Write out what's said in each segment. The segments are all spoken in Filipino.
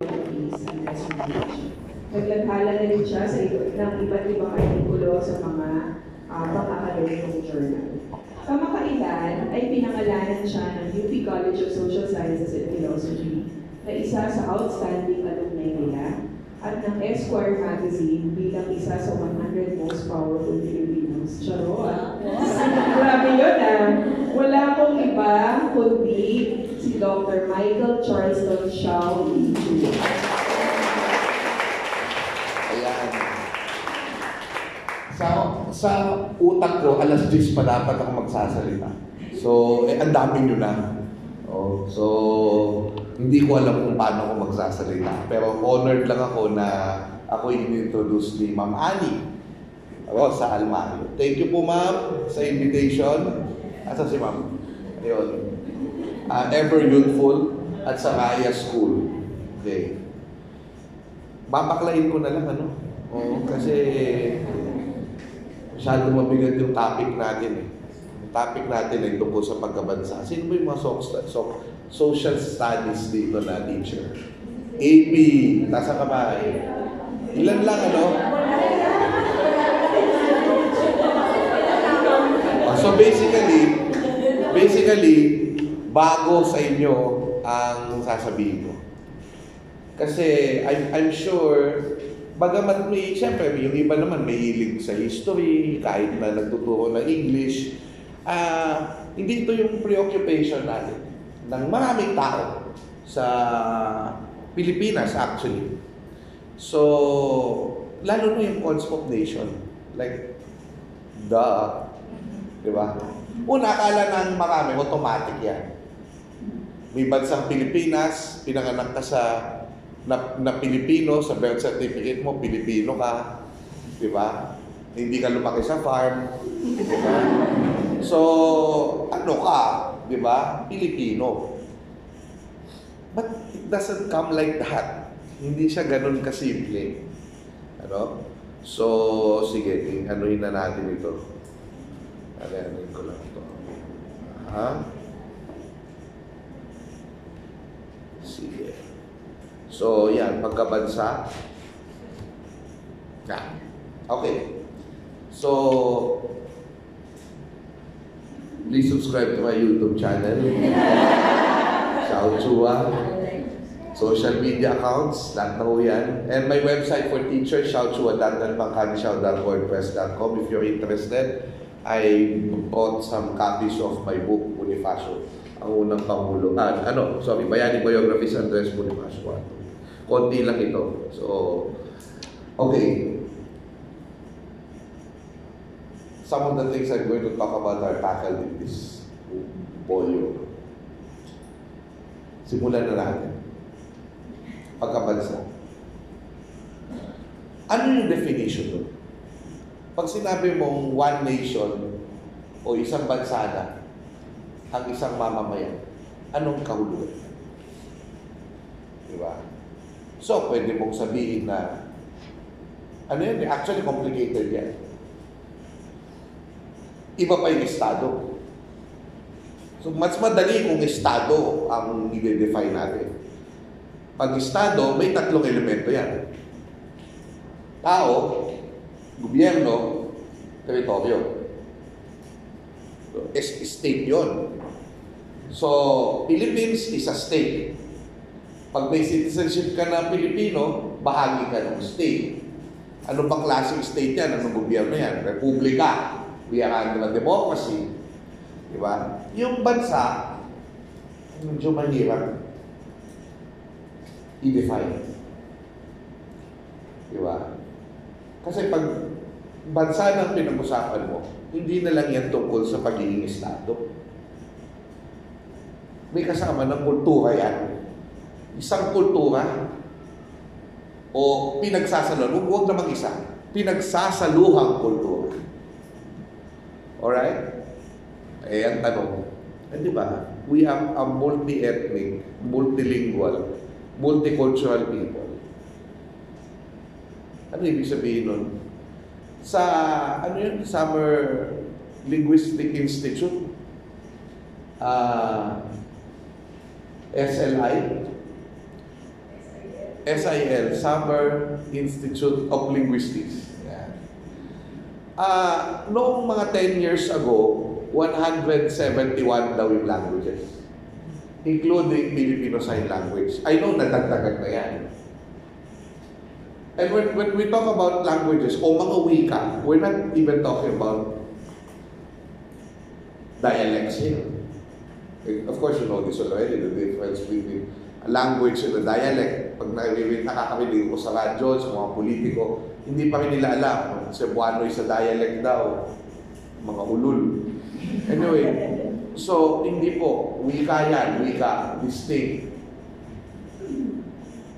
peace and reconciliation. Naglathala na rin siya ng iba't ibang artikulo sa mga pangkakaroon journal. Kamakailan ay pinangalanan siya ng UP College of Social Sciences and Philosophy na isa sa outstanding alumni nila at ng Esquire magazine bilang isa sa 100 most powerful Filipinos. Charot! Grabe yun Wala akong iba kundi si Dr. Michael Charleston Xiao Lee. Ayan. Sa utak ko, alas 10 pa dapat ako magsasalita. So, ang dami nyo na. Oh, so, hindi ko alam kung paano ako magsasalita. Pero honored lang ako na ako in-introduce ni Ma'am Annie sa Almario. Thank you po, Ma'am, sa invitation. Asa si Ma'am? Ayun. Ever youthful at sa Raya School. Okay. Babaklain ko na lang, kasi masyado mabigat yung topic natin. Yung topic natin ay tungkol sa pagkabansa. Sino ba yung mga social studies dito na teacher? AP, nasa kamay. Ilan lang, So basically, bago sa inyo ang sasabihin ko. Kasi I'm sure, bagamat siyempre, yung iba naman may hilig sa history, kahit na nagtuturo ng English, hindi ito yung preoccupation natin ng maraming tao sa Pilipinas actually. So, lalo na yung concept of nation. Like, di ba? Una, akala ng marami, automatic yan. May bansang Pilipinas, pinanganak ka na Pilipino, sa birth certificate mo, Pilipino ka. Di ba? Hindi ka lumaki sa farm. Di ba? So, ano ka? Di ba? Pilipino. But it doesn't come like that. Hindi siya ganun kasimple. So, sige, anuhin na natin ito. Anuhin ko lang ito. Sige. So, yan, pagkabansa. Okay. So, please subscribe to my YouTube channel. Xiao Chua. Social media accounts, lahat na ho yan. And my website for teachers, xiaochua.wordpress.com. If you're interested, I bought some copies of my book, Bonifacio. Ang unang Pangulo. Bayani Biographies Andres Bonifacio. Konti lang ito. So, okay. Some of the things I'm going to talk about are tackled in this volume. Simulan na natin. Pagkabansa. Ano yung definition doon? Pag sinabi mong one nation o isang bansa na ang isang mamamayan, anong kahulugan? Diba? So, pwede mong sabihin na actually complicated yan. Iba pa yung estado. So, mas madali kung estado ang i-define natin. Pag estado, may tatlong elemento yan. Tao, gobyerno, teritoryo. So, state yun. So, Philippines is a state. Pag may citizenship ka na Pilipino, bahagi ka ng state. Ano bang klaseng state yan? Anong gobyerno yan? Republika. We are under a democracy. Diba? Yung bansa, medyo mahirap i-define. Diba? Kasi pag bansa ng pinag-usapan mo, hindi na lang yan tungkol sa pagiging estado. May kasama ng kultura yan. Isang kultura o pinagsasaluhan, huwag na mag-isa, pinagsasaluhang kultura. Alright? Ang tanong, di ba? We have a multi-ethnic, multilingual, multicultural people. Ano ibig sabihin nun? Sa, Summer Linguistic Institute, SLI, SIL, Summer Institute of Linguistics. Yan. Noong mga 10 years ago, 171 daw yung languages, including Filipino Sign Language. I know nadagdagan na yan. And when we talk about languages o mga wika, we're not even talking about dialects here. Of course, you know this already, the difference between a language and a dialect. Pag nakakarinig ko sa radyo, sa mga politiko, hindi pa rin nila alam. Cebuano sa dialect daw, mga ulul. Anyway, so hindi po, wika yan, wika, distinct.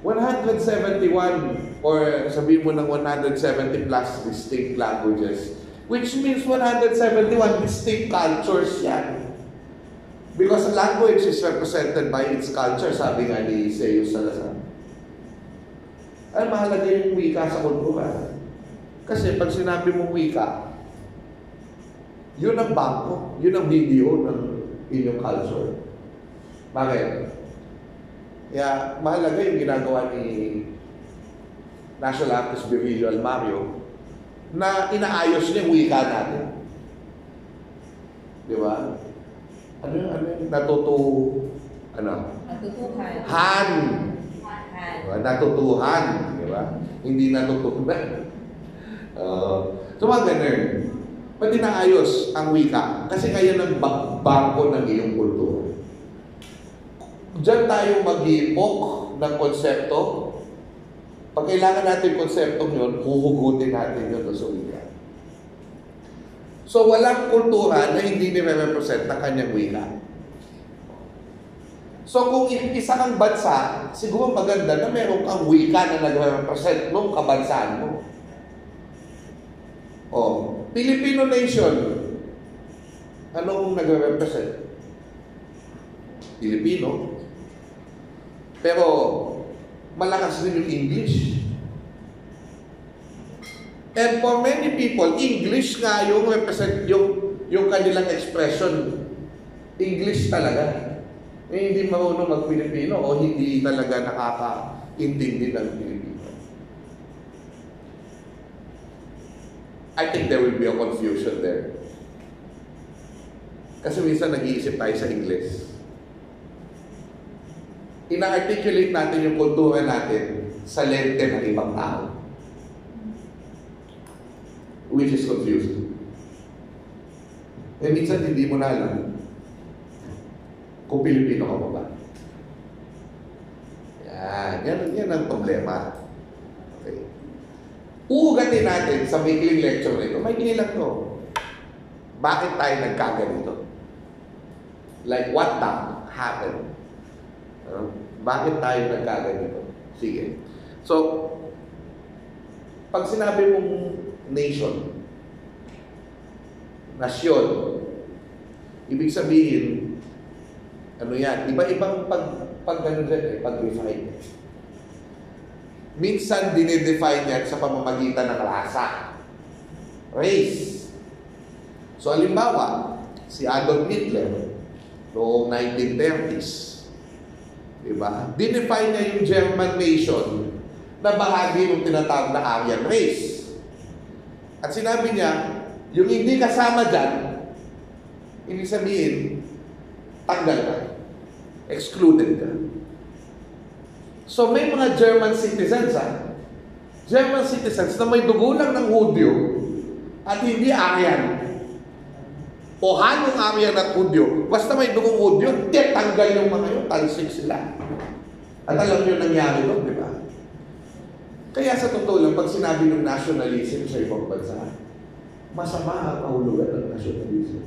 171 or sabihin mo ng 170 plus distinct languages, which means 171 distinct cultures yan. Because a language is represented by its culture, sabi nga ni Seo Salazar. Ay, mahalaga yung wika sa kultura. Kasi pag sinabi mong wika, yun ang bangko, yun ang video ng inyong culture. Bakit? Kaya mahalaga yung ginagawa ni National Artist Virgilio Almario na inaayos niya yung wika natin. Di ba? Ano yung natutuhan. Han. Diba? Natutuhan. Di ba? Hindi natutunan. So mga ganun. Pati naayos ang wika kasi kaya ng bangko ng iyong kultura. Diyan tayo mag-iipok ng konsepto. Pag kailangan natin konseptong yun, huhugutin natin yun sa wika. So, walang kultura na hindi nire-represent ng kanyang wika. So, kung isa kang bansa, siguro maganda na meron kang wika na nagre-represent nung kabansaan mo. Filipino nation, anong nagre-represent? Filipino. Pero, malakas din yung English. And for many people, English nga yung represent yung kanilang expression. English talaga. Hindi marunong mag-Filipino o hindi talaga nakaka-intindi ng Filipino. I think there will be a confusion there. Kasi minsan nag-iisip tayo sa English. Ina-articulate natin yung kultura natin sa lente ng ibang tao. Which is confusing. Eh minsan hindi mo na alam kung Pilipino ka pa ba. Yan ang problema. Okay. Uugatin natin sa maikling lecture nito. Maikling lang to. Bakit tayo nagkaganito? Like what the happened? Bakit tayo nagkaganito? Sige. So, pag sinabi mong nation, nasyon, ibig sabihin, ano yan? Iba-ibang pag-refine. Minsan, dinidefine yan sa pamamagitan ng rasa. Race. So, halimbawa, si Adolf Hitler, noong 1930s, diba? Dinefine niya yung German nation na bahagi ng tinatawag na Aryan race. At sinabi niya, yung hindi kasama dyan, ibig sabihin, tanggal ka. Excluded ka. So may mga German citizens, German citizens na may dugo lang ng Hudyo at hindi Aryan. O halong Aryan at Hudyo, basta may dugong Hudyo, tanggal yung mga yun, talsik sila. At alam nyo nangyari doon, di ba? Kaya sa totoo lang, pag sinabi ng nationalism sa ibang bansa, masama ang kahulugan ng nationalism.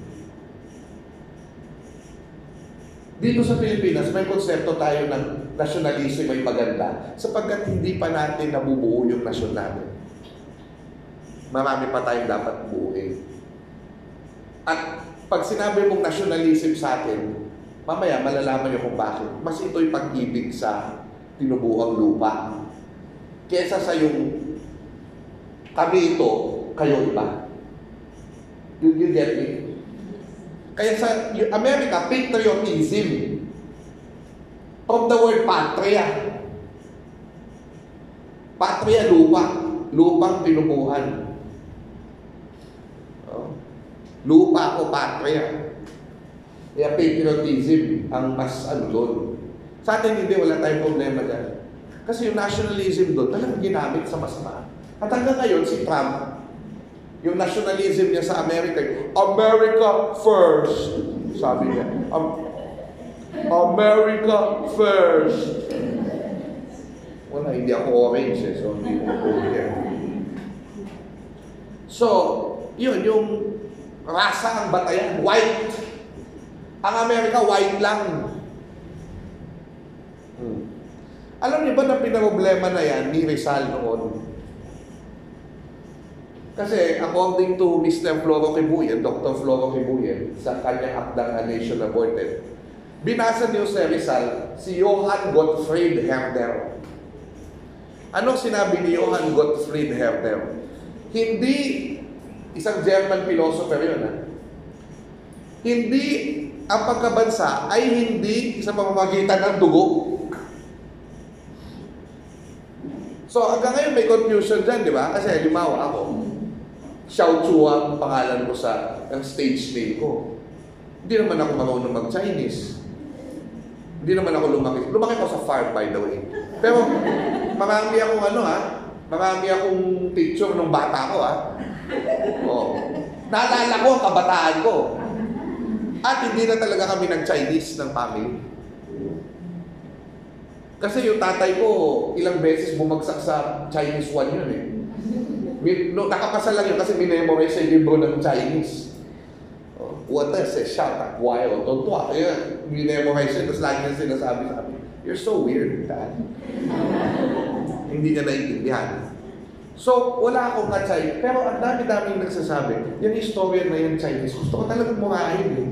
Dito sa Pilipinas, may konsepto tayo ng nationalism ay maganda sapagkat hindi pa natin nabubuo yung nasyon natin. Marami pa tayong dapat buuin. At pag sinabi mong nationalism sa atin, mamaya malalaman niyo kung bakit. Mas ito'y pag-ibig sa tinubuang lupa. Kesa sa yung kami ito, kayo iba. You get me? Kaya sa America, patriotism. From the word patria. Patria, lupa. Lupang pinupuhan. Oh. Lupa ko, patria. Kaya patriotism ang mas doon. Sa atin hindi, wala tayong problema dyan. Kasi yung nationalism doon, talagang ginamit sa masama. At hanggang ngayon, si Trump, yung nationalism niya sa America, America first. Sabi niya, America first. Wala, hindi ako orange so hindi ko yan. So, yun, yung rasa ang batayan, white. Ang Amerika, white lang. Alam niyo ba na pinaproblema na yan ni Rizal noon? Kasi according to Mr. Floro Kibuyen, Dr. Floro Kibuyen, sa kanyang akdang A Nation Aborted, binasa niyo sa Rizal si Johann Gottfried Herder. Anong sinabi ni Johann Gottfried Herder? Hindi, isang German philosopher yun, ha? Hindi ang pagkabansa ay hindi sa pamamagitan ng dugo. So hanggang ngayon may confusion dyan, di ba? Kasi halimbawa ako, Xiao Chu ang pangalan ko sa stage name ko. Hindi naman ako marunong mag-Chinese. Hindi naman ako lumaki. Lumaki ako sa farm, by the way. Pero marami akong marami akong picture nung bata ko, Oh. Naalala ko ang kabataan ko. At hindi na talaga kami nag-Chinese ng family. Kasi yung tatay ko, ilang beses bumagsak sa Chinese 1 yun eh. Nakapasa lang yun kasi minemorize sa libro ng Chinese. What is a shout at why o tontua? Kaya minemorize yun, tapos lagi na sinasabi sa amin, you're so weird, Dad. Hindi niya naiintindihan. So, wala akong ka-Chinese. Pero ang dami-daming nagsasabi, yung historian na yung Chinese, gusto ko talagang murahin eh.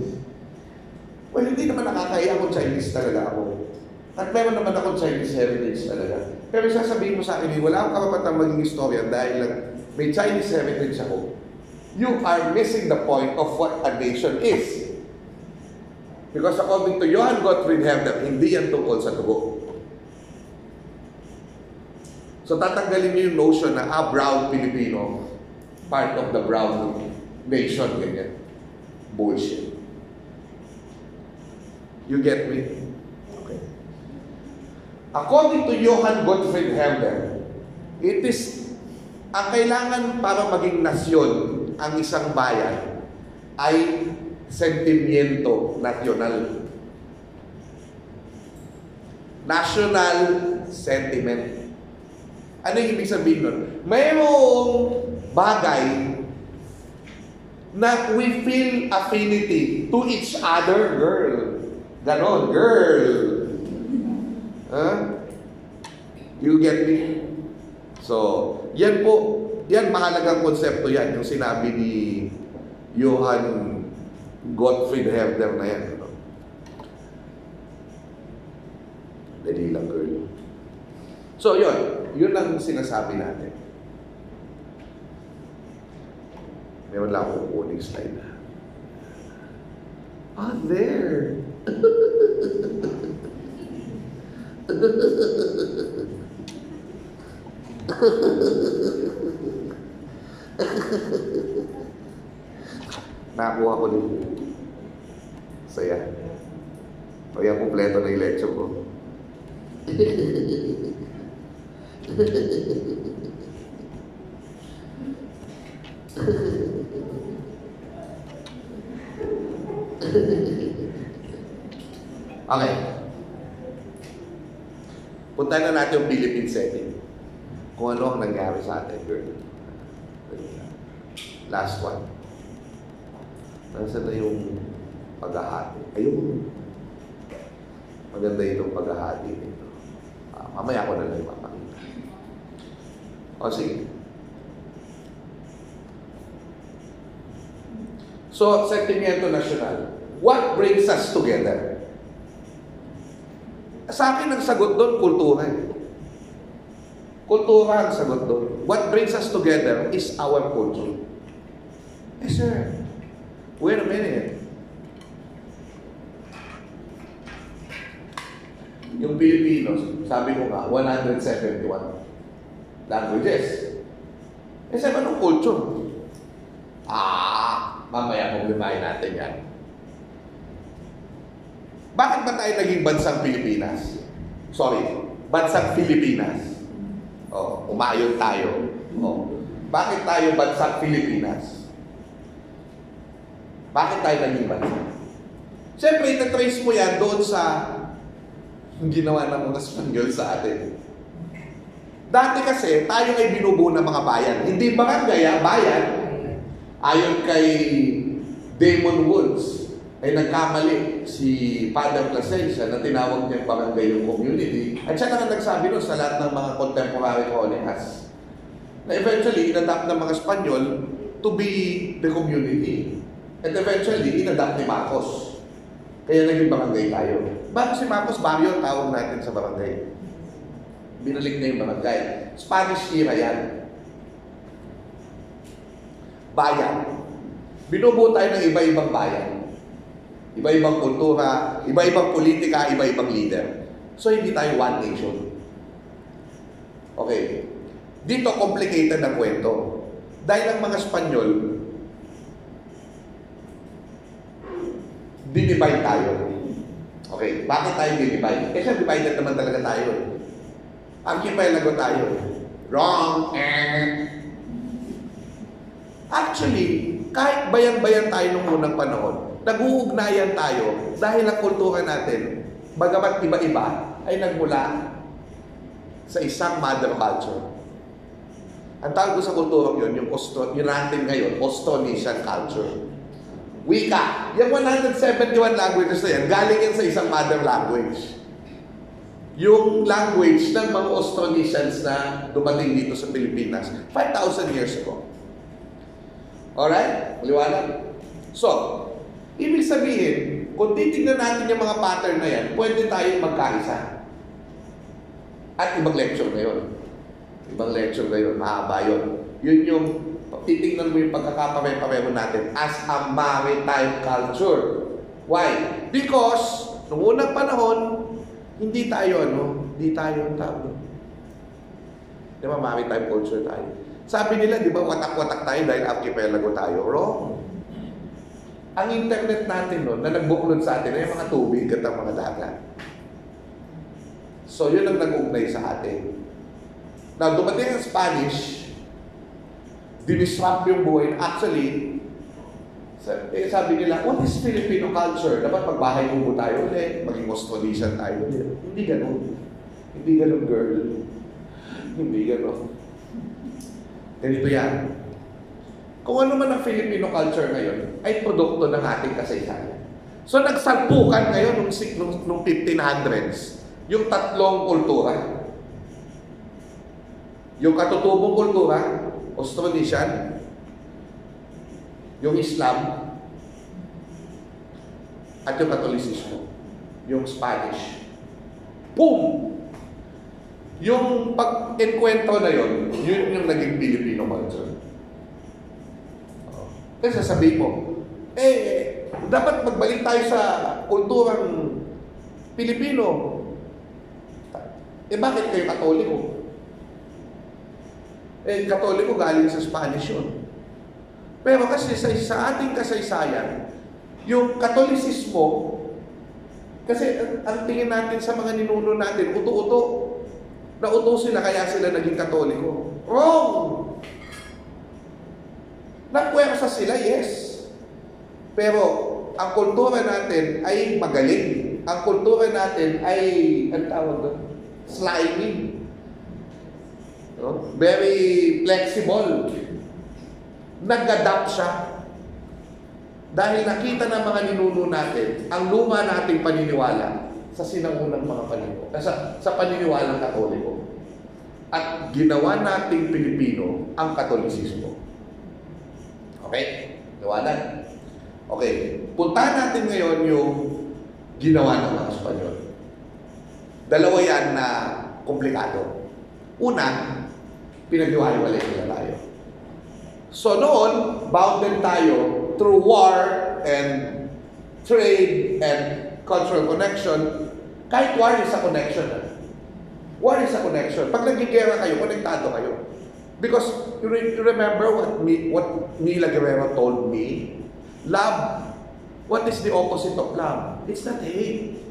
Well, hindi naman nakakaya kung Chinese talaga ako. At meron naman akong Chinese heritage talaga. Pero sasabihin mo sa akin, wala akong karapatang maging historian dahil may Chinese heritage ako. You are missing the point of what a nation is. Because according to Johann Gottfried Herder, hindi yan tungkol sa dugo. So tatanggalin niyo yung notion na brown Filipino, part of the brown nation, ganyan. Bullshit. You get me? Okay. According to Johann Gottfried Herder, it is ang kailangan para maging nasyon ang isang bayan ay sentimiento national. National sentiment. Ano yung ibig sabihin nun? Mayroong bagay na we feel affinity to each other, girl. Ganon, girl. Huh? You get me? So, yan po, yan mahalagang konsepto yan, yung sinabi ni Johann Gottfried Herder na yan. Ano? Dali lang, girl. So, yun ang sinasabi natin. Meron lang akong kuning slide. There! Nakakuha ko din. Saya. Kaya kompleto na yung lecture ko. Okay. Punta na natin yung Philippine setting. Kung ano ang nangyari sa atin, girl. Last one. Nasaan na yung paghahati? Ayun. Maganda itong paghahati nito. Mamaya ko na lang ipapakita. O sige. So, sentimiento nasyonal. What brings us together? Sa akin ang sagot doon, kultura. Kultura ang sagot doon. What brings us together is our culture. Eh sir, wait a minute. Yung Pilipinos, sabi ko nga, 171. languages. Eh, sa anong culture? Mamaya problemahin natin yan. Bakit ba tayo naging bansang Pilipinas? Sorry, bansang Pilipinas. Umayon tayo. Bakit tayo bansang Pilipinas? Bakit tayo naging bansa? Siyempre, itatrace mo yan doon sa ginawa ng mga Espanyol sa atin. Dati kasi, tayo ay binubuo ng mga bayan. Hindi barangay, bayan. Ayon kay Damon Woods, ay nagkamali si Father Plasencia na tinawag niyang barangay yung community. At siya na nagsabi nun sa lahat ng mga contemporary colonists na eventually inadapt ng mga Espanyol to be the community. And eventually, inadapt ni Marcos. Kaya naging barangay tayo. Bago si Marcos, barrio tawag natin sa barangay. Binalik na yung barangay. Spanish era yan. Bayan. Binubuo tayo ng iba-ibang bayan. Iba-ibang kultura, iba-ibang politika, iba-ibang leader. So, hindi tayo one nation. Okay. Dito, complicated ang kwento. Dahil ang mga Espanyol, dinivide tayo. Okay, bakit tayo dinivide? Kasi divided naman talaga tayo. Archipelago tayo. Wrong! Actually, kahit bayan-bayan tayo nung unang panahon, nag-uugnayan tayo dahil ang kultura natin, bagamat iba-iba, ay nagmula sa isang mother culture. Ang tawag ko sa kulturang yun, yung natin ngayon, Austronesian culture. Wika. Yung 171 languages na yan, galing yan sa isang mother language. Yung language ng mga Austronesians na dumating dito sa Pilipinas 5,000 years ago. Alright? Maliwanag? So, ibig sabihin, kung titignan natin yung mga pattern na yan, pwede tayong magkaisa. At ibang lecture na yun. Ibang lecture na yun. Mahaba yun. Yun yung titignan mo yung pagkakapare-pareho natin as a maritime culture. Why? Because, noong unang panahon, hindi tayo ang tao. Di ba, maritime culture tayo. Sabi nila, di ba, watak-watak tayo dahil archipelago tayo. Wrong. Ang internet natin noon, na nagbuklod sa atin, ay mga tubig at ang mga dagat. So, yun ang nag-ugnay sa atin. Now, dumating ang Spanish, dinisrupt yung buhay. Actually, sabi nila, what is Filipino culture? Dapat magbahay mo tayo ulit, maging Austronesian tayo ulit. Hindi ganun. Hindi ganun, girl. Hindi ganun. Ganito yan. Kung ano man ang Filipino culture ngayon, ay produkto ng ating kasaysayan. So, nagsalpukan ngayon nung 1500s, yung tatlong kultura. Yung katutubong kultura, Austronesian, yung Islam, at yung Katolisismo, yung Spanish. Boom! Yung pag-enkwentro na yun yung naging Filipino culture. Kasi sasabihin mo, dapat magbalik tayo sa kulturang Pilipino. Bakit kayo Katoliko? Katoliko galing sa Spanish yun. Pero kasi sa ating kasaysayan, yung Katolisismo, kasi ang tingin natin sa mga ninuno natin, uto-uto. Nauto sila kaya sila naging Katoliko. Wrong! Nagpuwersa sila, yes. Pero ang kultura natin ay magaling. Ang kultura natin ay, ang tawag doon? Slimy. No? Very flexible. Nag-adapt siya. Dahil nakita ng mga ninuno natin ang luma nating paniniwala sa sinangunang mga paniniwala, sa paniniwalang Katoliko. At ginawa nating Pilipino ang Katolisismo. Okay? Liwanag? Okay. Puntahan natin ngayon yung ginawa ng mga Espanyol. Dalawa yan na komplikado. Una, pinaghiwa-hiwalay nila tayo. So noon, bounded tayo through war and trade and cultural connection. Kahit war is a connection. What is a connection? Pag nagigera kayo, konektado kayo. Because you remember what Mila Guerrero told me? Love. What is the opposite of love? It's not hate.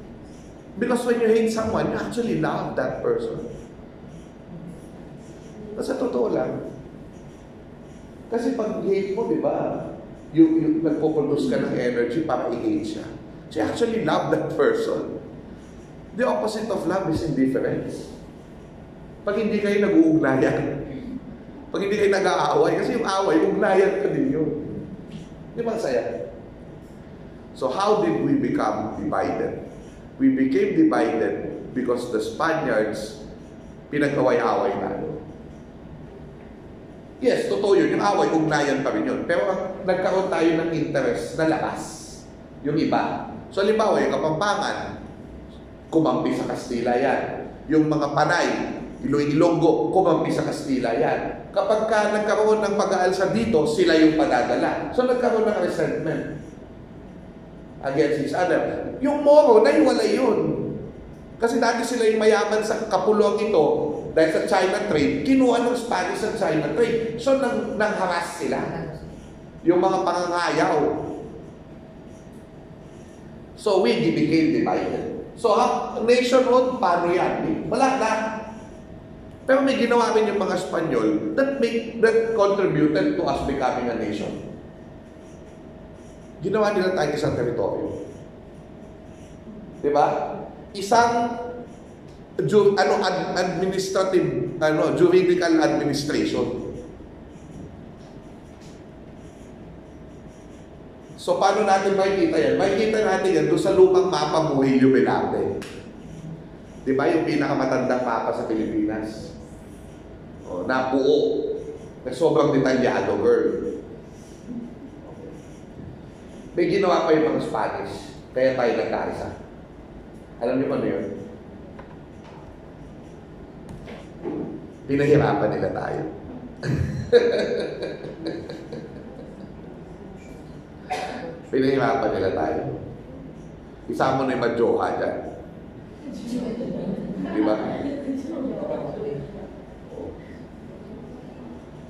Because when you hate someone, you actually love that person. Sa totoo lang. Kasi pag hate mo, di ba? You nagpo-produce ka ng energy para i-hate siya. So you actually love that person. The opposite of love is indifference. Pag hindi kayo nag-uugnayan, pag hindi kayo nag-aaway, kasi yung away, ugnayan ka din yun. Di ba saya? So how did we become divided? We became divided because the Spaniards pinag-away-away tayo. Yes, totoo yun. Yung away, ugnayan pa rin yun. Pero nagkaroon tayo ng interest na lakas. Yung iba. So, halimbawa, yung Kapampangan, kumampi sa Kastila yan. Yung mga Panay, Ilonggo, kumampi sa Kastila yan. Kapag ka nagkaroon ng pag-aalsa dito, sila yung padadala. So, nagkaroon ng resentment against each other. Yung Moro, naiwalay yun. Kasi dati sila yung mayaman sa kapulong ito dahil sa China trade, kinuha ng Spanish sa China trade. So, nangharas sila. Yung mga pangangayaw. So, we became divided. So, nationhood, paano yan? Wala na. Pero may ginawa rin yung mga Espanyol that contributed to us becoming a nation. Ginawa nila tayo isang teritoryo. Diba? Isang administrative, juridical administration. So, paano natin makikita yan? Makikita natin yan doon sa lumang mapa Murillo Velarde. Diba yung pinakamatandang mapa sa Pilipinas? O, nabuo. Na sobrang detalyado, girl. May ginawa pa yung mga Spanish. Kaya tayo nagkaisa. Alam niyo ano yun? Pinahirapan nila tayo. Pinahirapan nila tayo. Isa mo na yung madyoha dyan. Di ba?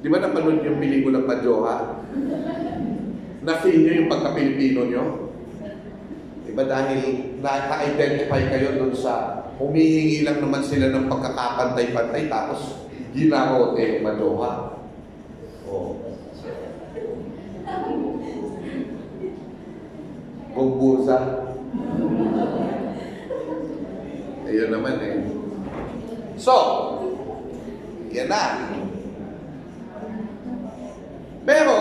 Di ba napanood yung pelikulang Madyoha? Na-feel nyo yung pagka-Pilipino nyo? Diba dahil naka-identify kayo dun sa humihingi lang naman sila ng pagkakapantay-pantay tapos ginarote Madyoha. Oh. Gugbusa. Ayun naman eh. So, yan na. Pero,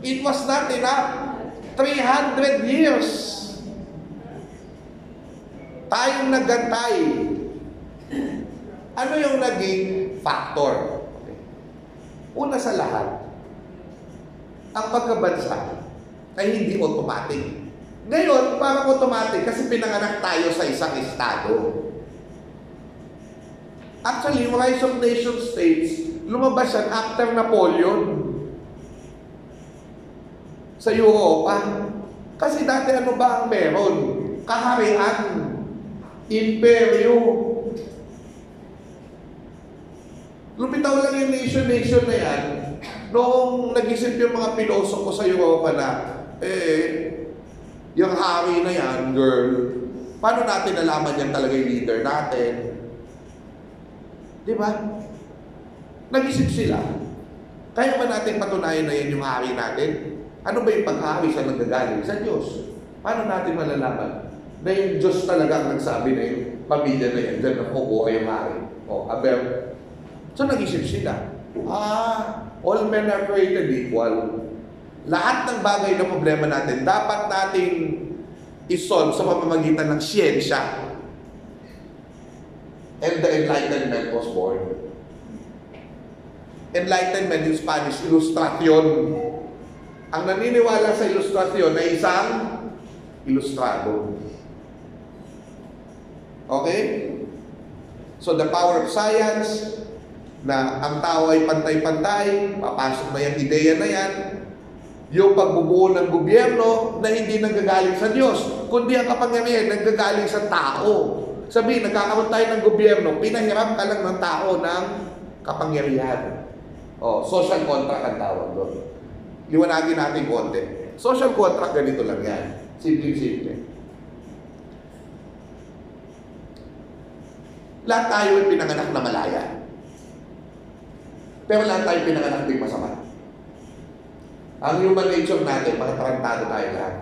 it was not enough. 300 years. Tayong naggantay. Ano yung naging factor? Okay. Una sa lahat, ang pagkabansa ay hindi automatic. Ngayon, parang automatic kasi pinanganak tayo sa isang estado. Actually, yung Rise of Nation States, lumabas yan after Napoleon. Sa Europa. Kasi dati ano ba ang meron? Kaharian. Imperyo. Lumitaw lang yung nation na yan. Noong nag-isip yung mga pilosopo sa Europa na, yung hari na yan, girl, paano natin nalaman yan talaga yung leader natin? Di ba? Nag-isip sila. Kaya ba natin patunayan na yan yung hari natin? Ano ba yung pag-hari sa nanggagaling? Sa Diyos. Paano natin malalaman? Na yung Diyos talaga ang nagsabi na yung pamilya na yan, dyan na kukuha yung hari. O, aber. So, nag-isip sila. All men are created equal. Lahat ng bagay na problema natin, dapat nating isolve sa pamamagitan ng siyensya. And the Enlightenment was born. Enlightenment in Spanish, illustration. Ang naniniwala sa ilustrasyon ay isang ilustrado. Okay? So the power of science, na ang tao ay pantay-pantay, papasok na yung ideya na yan, yung pagbubuo ng gobyerno na hindi nanggagaling sa Diyos, kundi ang kapangyarihan nanggagaling sa tao. sabihin, nagkakaroon tayo ng gobyerno, pinahiram ka lang ng tao ng kapangyarihan. Social contract ang tawag doon. Liwanagin natin konti. Social contract, ganito lang yan. Simple-simple. Lahat tayo ay pinanganak na malaya. Pero lahat tayo pinanganak din masama. Ang human nature natin, mga tarantado tayo lahat.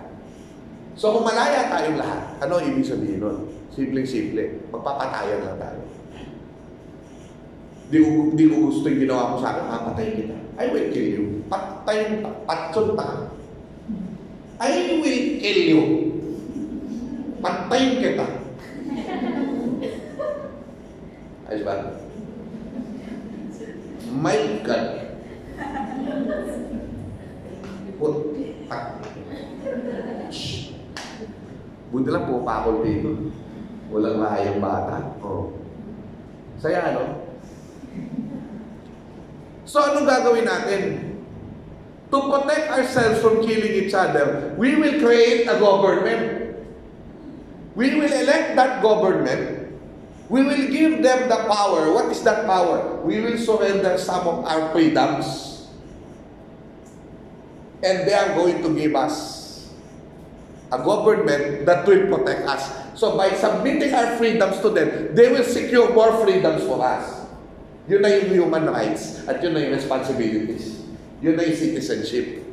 So kung malaya tayong lahat, ano ibig sabihin nun? Simpleng-simple. Magpapatayan lang tayo. Di ko gusto yung ginawa mo sa akin, papatayin kita. I will kill you. Patayin, patsun ta. I will kill you. Patayin kita. Ayos ba? My God. Buti lang po pa ako dito. Walang mahayang bata. Saya, no? So, anong gagawin natin? To protect ourselves from killing each other, we will create a government. We will elect that government. We will give them the power. What is that power? We will surrender some of our freedoms. And they are going to give us a government that will protect us. So by submitting our freedoms to them, they will secure more freedoms for us. Yun na yung human rights at yun na yung responsibilities. Yun na yung citizenship.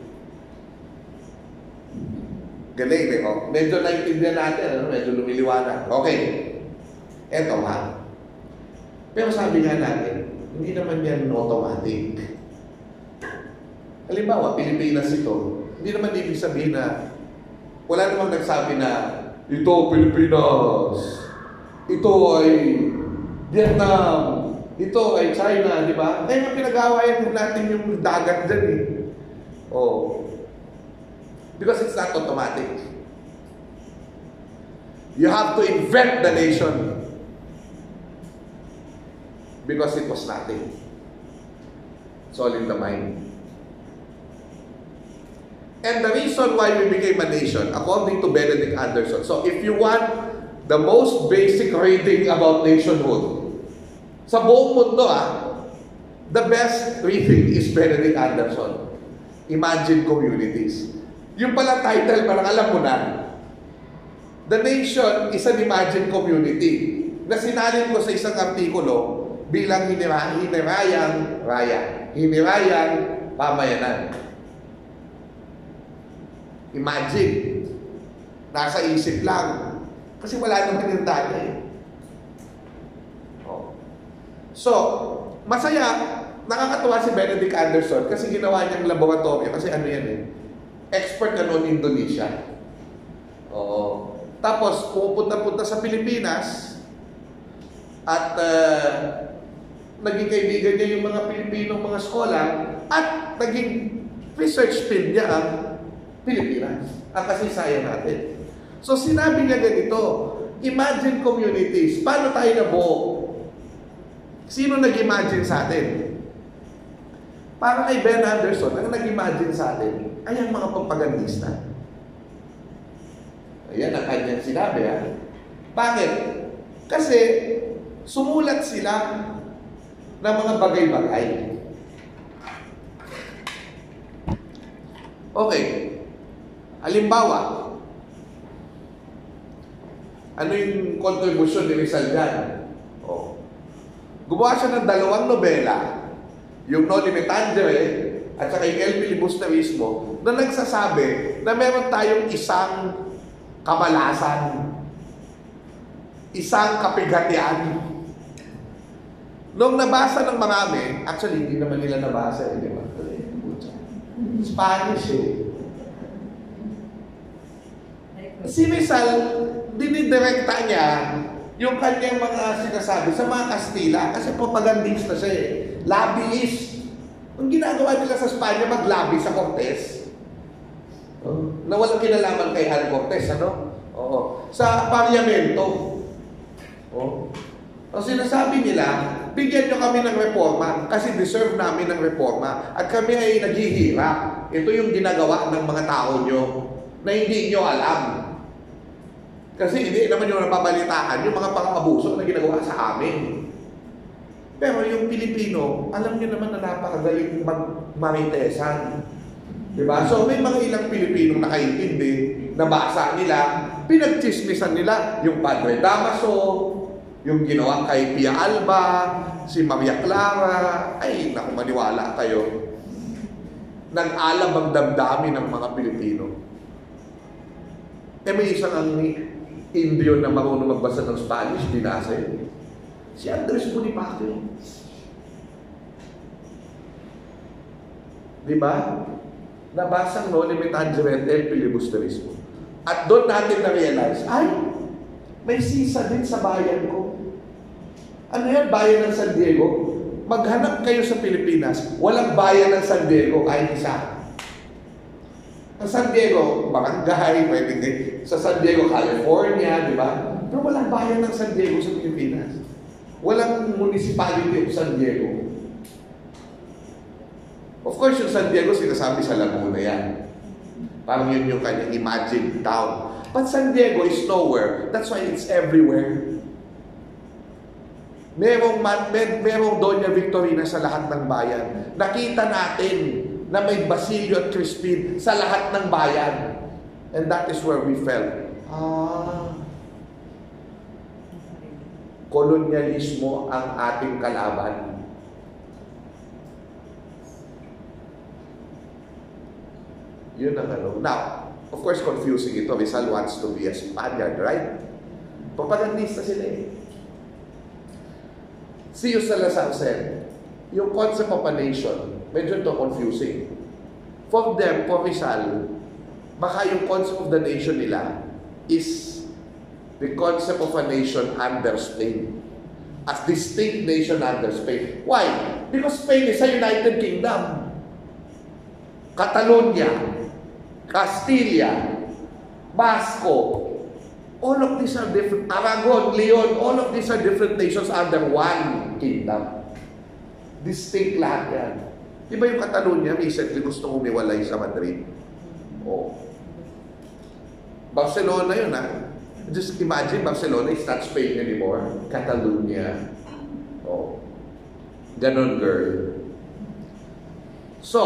Galing, eh? Medyo naintindihan natin, medyo lumiliwanag. Okay. Eto ha. Pero sabi nga natin, hindi naman yan automatic. Halimbawa, Pilipinas ito, hindi naman ibig sabihin na wala namang nagsabi na ito Pilipinas, ito ay Vietnam, ito ay China, di ba? Kaya nga pinag-awayan natin yung dagat dyan eh. Because it's not automatic. You have to invent the nation. Because it was nothing. It's all in the mind. And the reason why we became a nation, according to Benedict Anderson, so if you want the most basic reading about nationhood, sa buong mundo the best reading is Benedict Anderson. Imagine Communities. Yung pala title, parang alam mo na. The nation is an imagined community na sinalin ko sa isang artikulo bilang hinirayang pamayanan. Imagine. Nasa isip lang. Kasi wala naman yung dati. So, masaya, nakakatuwa si Benedict Anderson kasi ginawa niyang laboratorio kasi ano yan eh. Expert na noon Indonesia. Tapos, pupunta-punta sa Pilipinas at naging kaibigan niya yung mga Pilipinong mga scholar at naging research field niya ang Pilipinas, ang kasaysayan natin. So sinabi niya ganito, imagine communities. Paano tayo nabuo? Sino nag-imagine sa atin? Para kay Ben Anderson, ang nag-imagine sa atin ay ang mga propagandista. Ayan ang kanyang sinabi. Bakit? Kasi sumulat sila ng mga bagay-bagay. Okay. Halimbawa, ano yung contribution ni Rizal dyan? Gumawa siya ng 2 nobela, yung Noli Me Tangere at saka yung El Filibusterismo, na nagsasabi na meron tayong isang kamalasan, isang kapighatian. Nung nabasa ng marami, actually hindi naman nila nabasa, di ba? Spanish eh. Si Rizal, dinidirekta niya yung kanyang mga sinasabi sa mga Kastila kasi propagandista siya eh. Lobbyist. Ang ginagawa nila sa Spanya, mag-lobby sa Cortes. Na walang kinalaman kay Juan Cortes, ano? Sa parlamento. Ang sinasabi nila, bigyan nyo kami ng reforma kasi deserve namin ng reforma at kami ay naghihirap. Ito yung ginagawa ng mga tao nyo na hindi nyo alam. Kasi hindi naman yung napabalitaan, yung mga pang-abuso na ginagawa sa amin. Pero yung Pilipino, alam niyo naman na napakagaling mag-maritesan. Diba? So may mga ilang Pilipinong nakaintindi, nabasa nila, pinagchismisan nila yung Padre Damaso, yung ginawa kay Pia Alba, si Maria Clara, ay naku, maniwala kayo. Nag-alab ang damdamin ng mga Pilipino. Eh may isang ang Indio na marunong magbasa ng Spanish, dinasa yun. Si Andres Bonifacio. Diba? Nabasang no limit Tangerete el filibusterismo. At doon natin na-realize, ay, may sisa din sa bayan ko. Ano yan, bayan ng San Diego? Maghanap kayo sa Pilipinas, walang bayan ng San Diego, kahit isa. Sa San Diego, barangay, pwede sa San Diego, California, di ba? Pero walang bayan ng San Diego sa Pilipinas. Walang municipality of San Diego. Of course, yung San Diego, sinasabi sa Laguna yan. Parang yun yung kanyang imagined town. But San Diego is nowhere. That's why it's everywhere. Merong Doña Victorina sa lahat ng bayan. Nakita natin na may Basilio at Crispin sa lahat ng bayan. And that is where we felt, kolonyalismo ang ating kalaban. Yun ang ano. Now, of course, confusing ito. Rizal wants to be a Spaniard, right? Propagandista sila eh. See you Salazar said, yung concept of a nation, medyo ito confusing. For them, for Rizal, baka yung concept of the nation nila is the concept of a nation under Spain. A distinct nation under Spain. Why? Because Spain is a United Kingdom. Catalonia, Castilla, Basco, all of these are different. Aragon, Leon, all of these are different nations under one kingdom. Distinct lahat yan. Di ba yung Catalonia, recently gusto umiwalay sa Madrid? Oh. Barcelona yun, ha? Just imagine, Barcelona is not Spain anymore. Catalonia. Oh. Ganon, girl. So,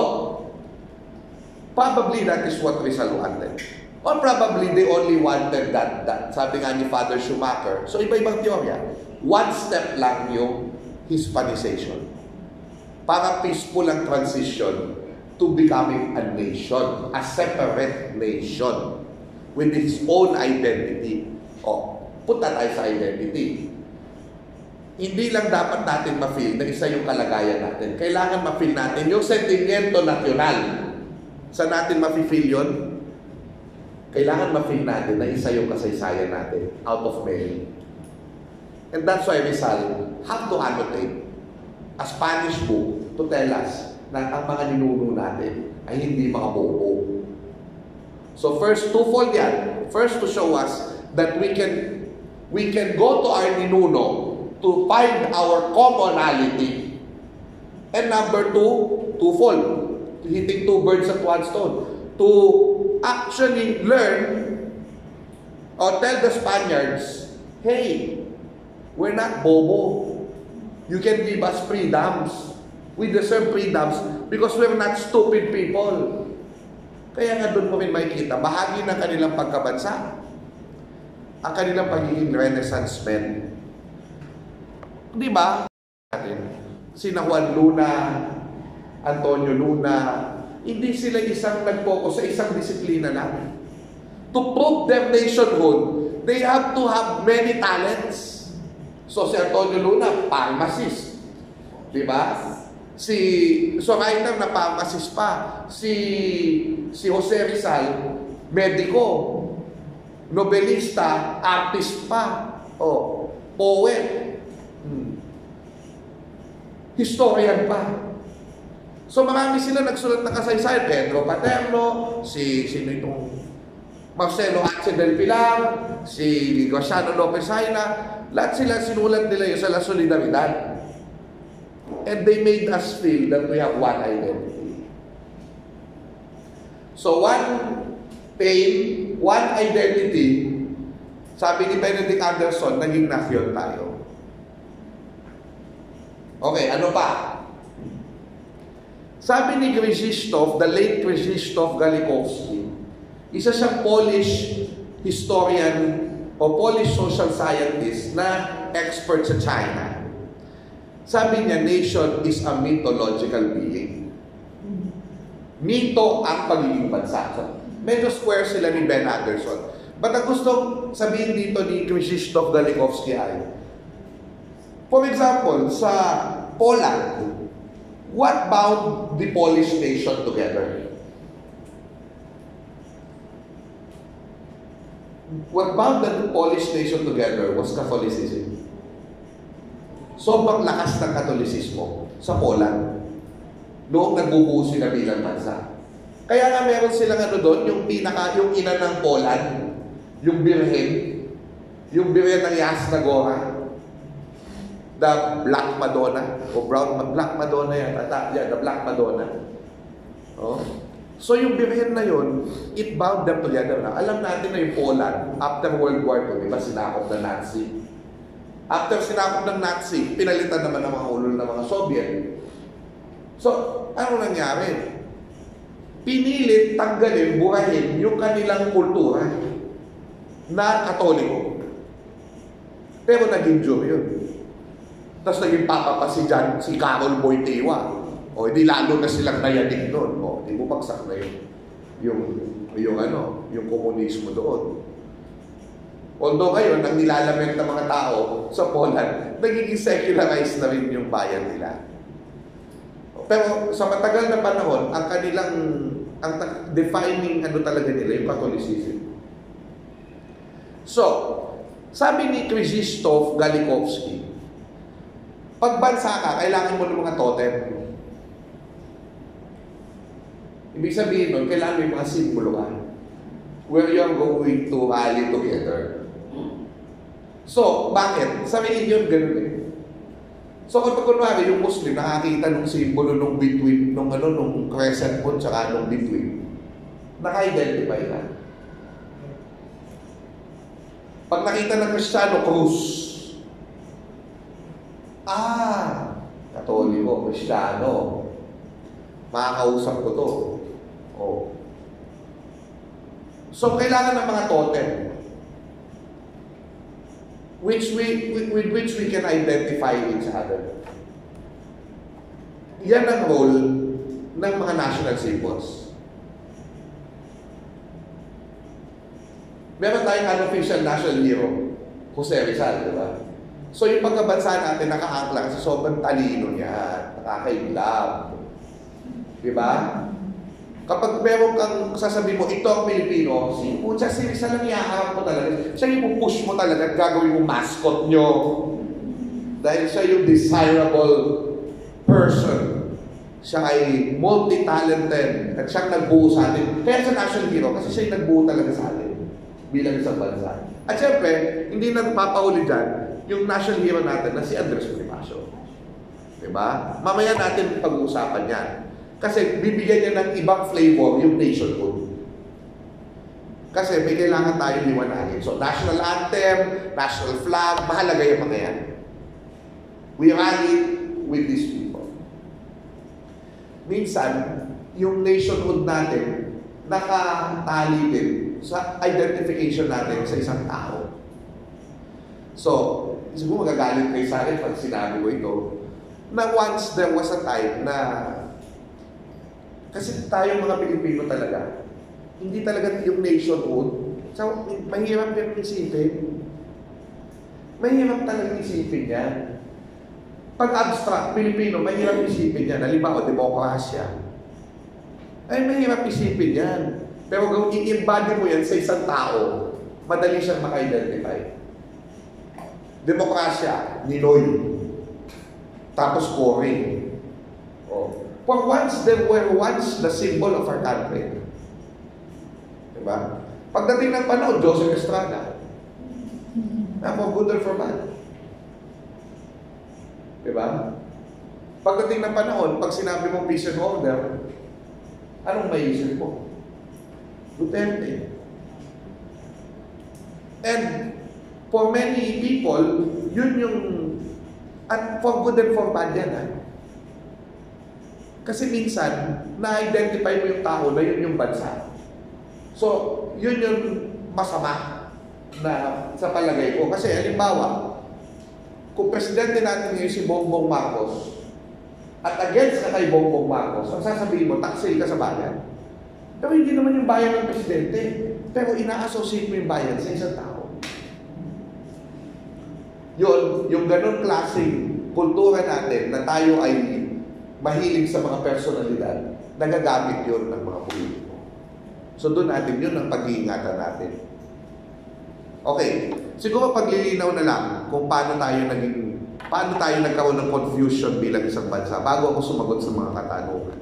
probably that is what Rizal wanted. Or probably they only wanted that. Sabi nga ni Father Schumacher. So, iba-ibang teorya. One step lang yung Hispanization. Para peaceful ang transition to becoming a nation, a separate nation with its own identity. O, punta tayo sa identity. Hindi lang dapat natin ma-feel na isa yung kalagayan natin. Kailangan ma-feel natin yung sentimiento national. Saan natin ma-feel yun? Kailangan ma-feel natin na isa yung kasaysayan natin out of many. And that's why Rizal have to annotate a Spanish book to tell us na ang mga ninuno natin ay hindi mga bobo. So first, twofold yan. First, to show us that we can go to our ninuno to find our commonality. And number two, twofold. Hitting two birds at one stone. To actually learn or tell the Spaniards, hey, we're not bobo. You can give us freedoms. We deserve freedoms because we're not stupid people. Kaya nga doon mo rin makikita, bahagi ng kanilang pagkabansa, ang kanilang pagiging Renaissance men. Di ba? Sina Juan Luna, Antonio Luna, hindi sila isang nag-focus sa isang disiplina lang. To prove their nationhood, they have to have many talents. So si Antonio Luna, pharmacist. Diba? Si Soraita na pharmacist pa. Si Jose Rizal, mediko. Nobelista, artist pa. Oh, poet. Historian pa. So marami sila nagsulat ng kasaysayan. Pedro Paterno, sino itong Marcelo H. del Pilar, si Graciano Lopez Haina, lahat sila sinulat nila yun sa La Solidaridad. And they made us feel that we have one identity. So one pain, one identity, Sabi ni Benedict Anderson, naging nation tayo. Okay, ano pa? Sabi ni Krzysztof, the late Krzysztof Galikowski, isa siyang Polish historian o Polish social scientist na expert sa China. Sabi niya, nation is a mythological being. Mito ang pagiging bansa. Medyo square sila ni Ben Anderson. But ang gustong sabihin dito ni Krzysztof Galikowski ay, for example, sa Poland, what bound the Polish nation together? What bound the Polish nation together was Catholicism. Sobrang lakas ng Katolisismo sa Poland noong nagbubuo sila bilang bansa. Kaya nga meron silang doon, yung ina ng Poland, yung birhen ng Yasna Gora, the Black Madonna, o Black Madonna yan, the Black Madonna. Oh. So yung birhen na yun, it bound them together na. Alam natin na yung Poland, after World War II, diba sinakop ng Nazi? After sinakop ng Nazi, pinalitan naman ng mga ulo ng mga Soviet. So, ano nangyari? Pinilit, tanggalin, burahin yung kanilang kultura na Katoliko. Pero naging Jew yun. Tapos naging papa pa si Karol Wojtyła. O, hindi lalo na silang nayanig doon. O, di bumagsak na yung komunismo doon. Although ngayon, ang nilalamit ng mga tao sa Poland, nagiging secularized na rin yung bayan nila. Pero sa matagal na panahon, ang defining talaga nila, yung Catholicism. So, sabi ni Krzysztof Galikowski, pag bansa ka, kailangan mo ng mga totem. Ibig sabihin nun, kailangan mo yung mga simbolo ka. Where you're going to rally together. So, bakit? Sa religion, ganun eh. So, kapag kunwari, yung Muslim, nakakita ng simbolo nung between, nung crescent moon, tsaka nung between, naka-identify ka. Pag nakita ng Kristiyano, krus. Katoliko, Kristiyano. Makakausap ko to. Oh. So, kailangan ng mga totem with which we can identify each other. Yan ang role ng mga national symbols. Meron tayong unofficial national hero, Jose Rizal, di ba? So yung pagkabansa natin nakaangkla sa sobrang talino niya, nakaka-inlove. Di ba? Kapag meron kang sasabihin mo, ito ang Pilipino, si Rizal ang iaharap mo talaga. Siya yung push mo talaga at gagawin mo mascot nyo. Dahil siya yung desirable person. Siya ay multi-talented at siyang nagbuo sa atin. Kaya sa national hero, kasi siya yung nagbuo talaga sa atin bilang isang bansa. At syempre, hindi na papahuli dyan yung national hero natin na si Andres Bonifacio. Diba? Mamaya natin pag-uusapan yan. Kasi bibigyan niya ng ibang flavor yung nationhood. Kasi may kailangan tayong liwanagin. So, national anthem, national flag, mahalaga yung mga yan. We rally with these people. Minsan, yung nationhood natin, nakatali din sa identification natin sa isang tao. So, siguro magagalit kayo sa akin pag sinabi ko ito, na once there was a time na kasi tayong mga Pilipino talaga, hindi talaga yung nationhood. So, mahirap yung isipin. Mahirap talaga isipin yan. Pag abstract, Pilipino, mahirap isipin yan. Halimbawa, demokrasya. Ay, mahirap isipin yan. Pero kung i-embody mo yan sa isang tao, madali siyang maka-identify. Demokrasya, Ninoy. Tapos Cory. Oh. For once, they were once the symbol of our country. Diba? Pagdating ng panahon, Joseph Estrada. For good or for bad. Diba? Pagdating ng panahon, pag sinabi mong peace and order, anong maiisip mo? Duterte. And for many people, yun yung, at for good and for bad yan, ha? Kasi minsan, na-identify mo yung tao na yun yung bansa. So, yun yung masama na sa palagay ko. Kasi halimbawa, kung presidente natin ngayon si Bongbong Marcos, at against ka kay Bongbong Marcos, ang sasabihin mo, taksil ka sa bayan. Pero hindi naman yung bayan ng presidente. Pero ina-associate mo yung bayan sa isang tao. Yun, yung ganun klaseng kultura natin na tayo ay mahilig sa mga personalidad, nagagamit yun ng mga politiko. So doon natin yun ang pag-iingatan natin. Okay, siguro paglilinaw na lang kung paano tayo nagkaroon ng confusion bilang isang bansa bago ako sumagot sa mga katanungan.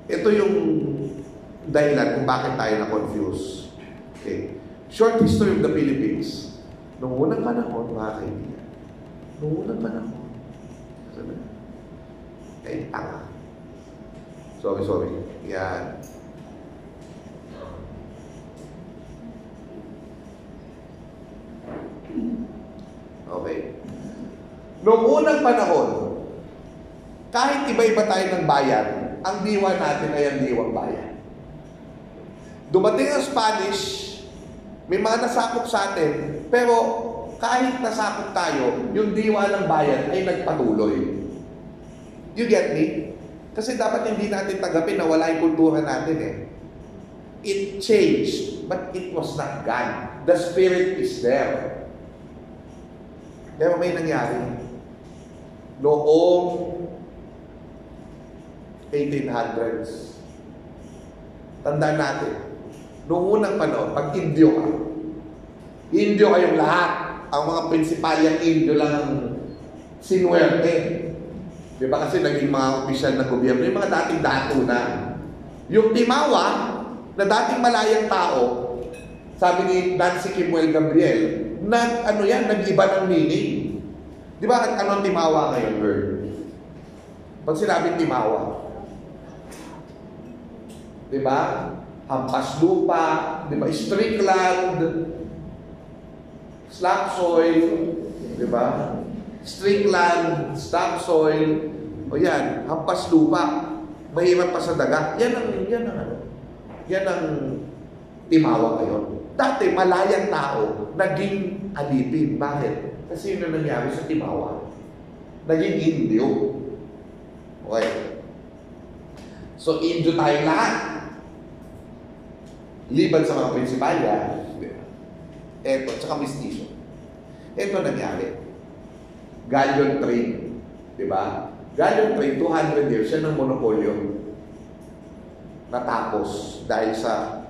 Ito yung dahilan kung bakit tayo na-confuse. Okay. Short history of the Philippines. Noong unang panahon, mga kaibigan, noong unang panahon, sorry. Yan. Okay. Noong unang panahon, kahit iba-iba tayo ng bayan, ang diwa natin ay ang diwang bayan. Dumating ang Spanish, may mga nasakop sa atin, pero kahit nasakop tayo, yung diwa ng bayan ay nagpatuloy. You get me? Kasi dapat hindi natin tagapin na wala yung kultura natin eh. It changed, but it was not gone. The spirit is there. Pero may nangyari. Noong 1800s, tandaan natin, noong unang panahon, pag Indio kayong lahat, ang mga prinsipalyang Indio lang ang sinuwerte. Diba kasi naging mga opisyal ng gobyerno, yung mga dating dato na. Yung Timawa, na dating malayang tao, sabi ni Nancy Kimuel Gabriel, nag-iba ng meaning. Di ba, ano ang Timawa ngayon, girl? Pag sinabing Timawa, di ba? Hampas lupa, di ba? Strickland, slap soil, di ba? Strickland, slap soil, o yan, hampas lupa, mahirap pa sa daga. Yan ang Timawa ngayon. Dati, malayang tao, naging alipin. Bakit? Kasi yun ang nangyari sa Timawa. Naging Indio. Okay. So, Indio tayong lahat. Liban sa mga prinsipalya. Eto, tsaka mistiso. Eto nangyari. Galleon trade. Diba? Galleon trade, 200 years, yan ang monopolyo. Natapos dahil sa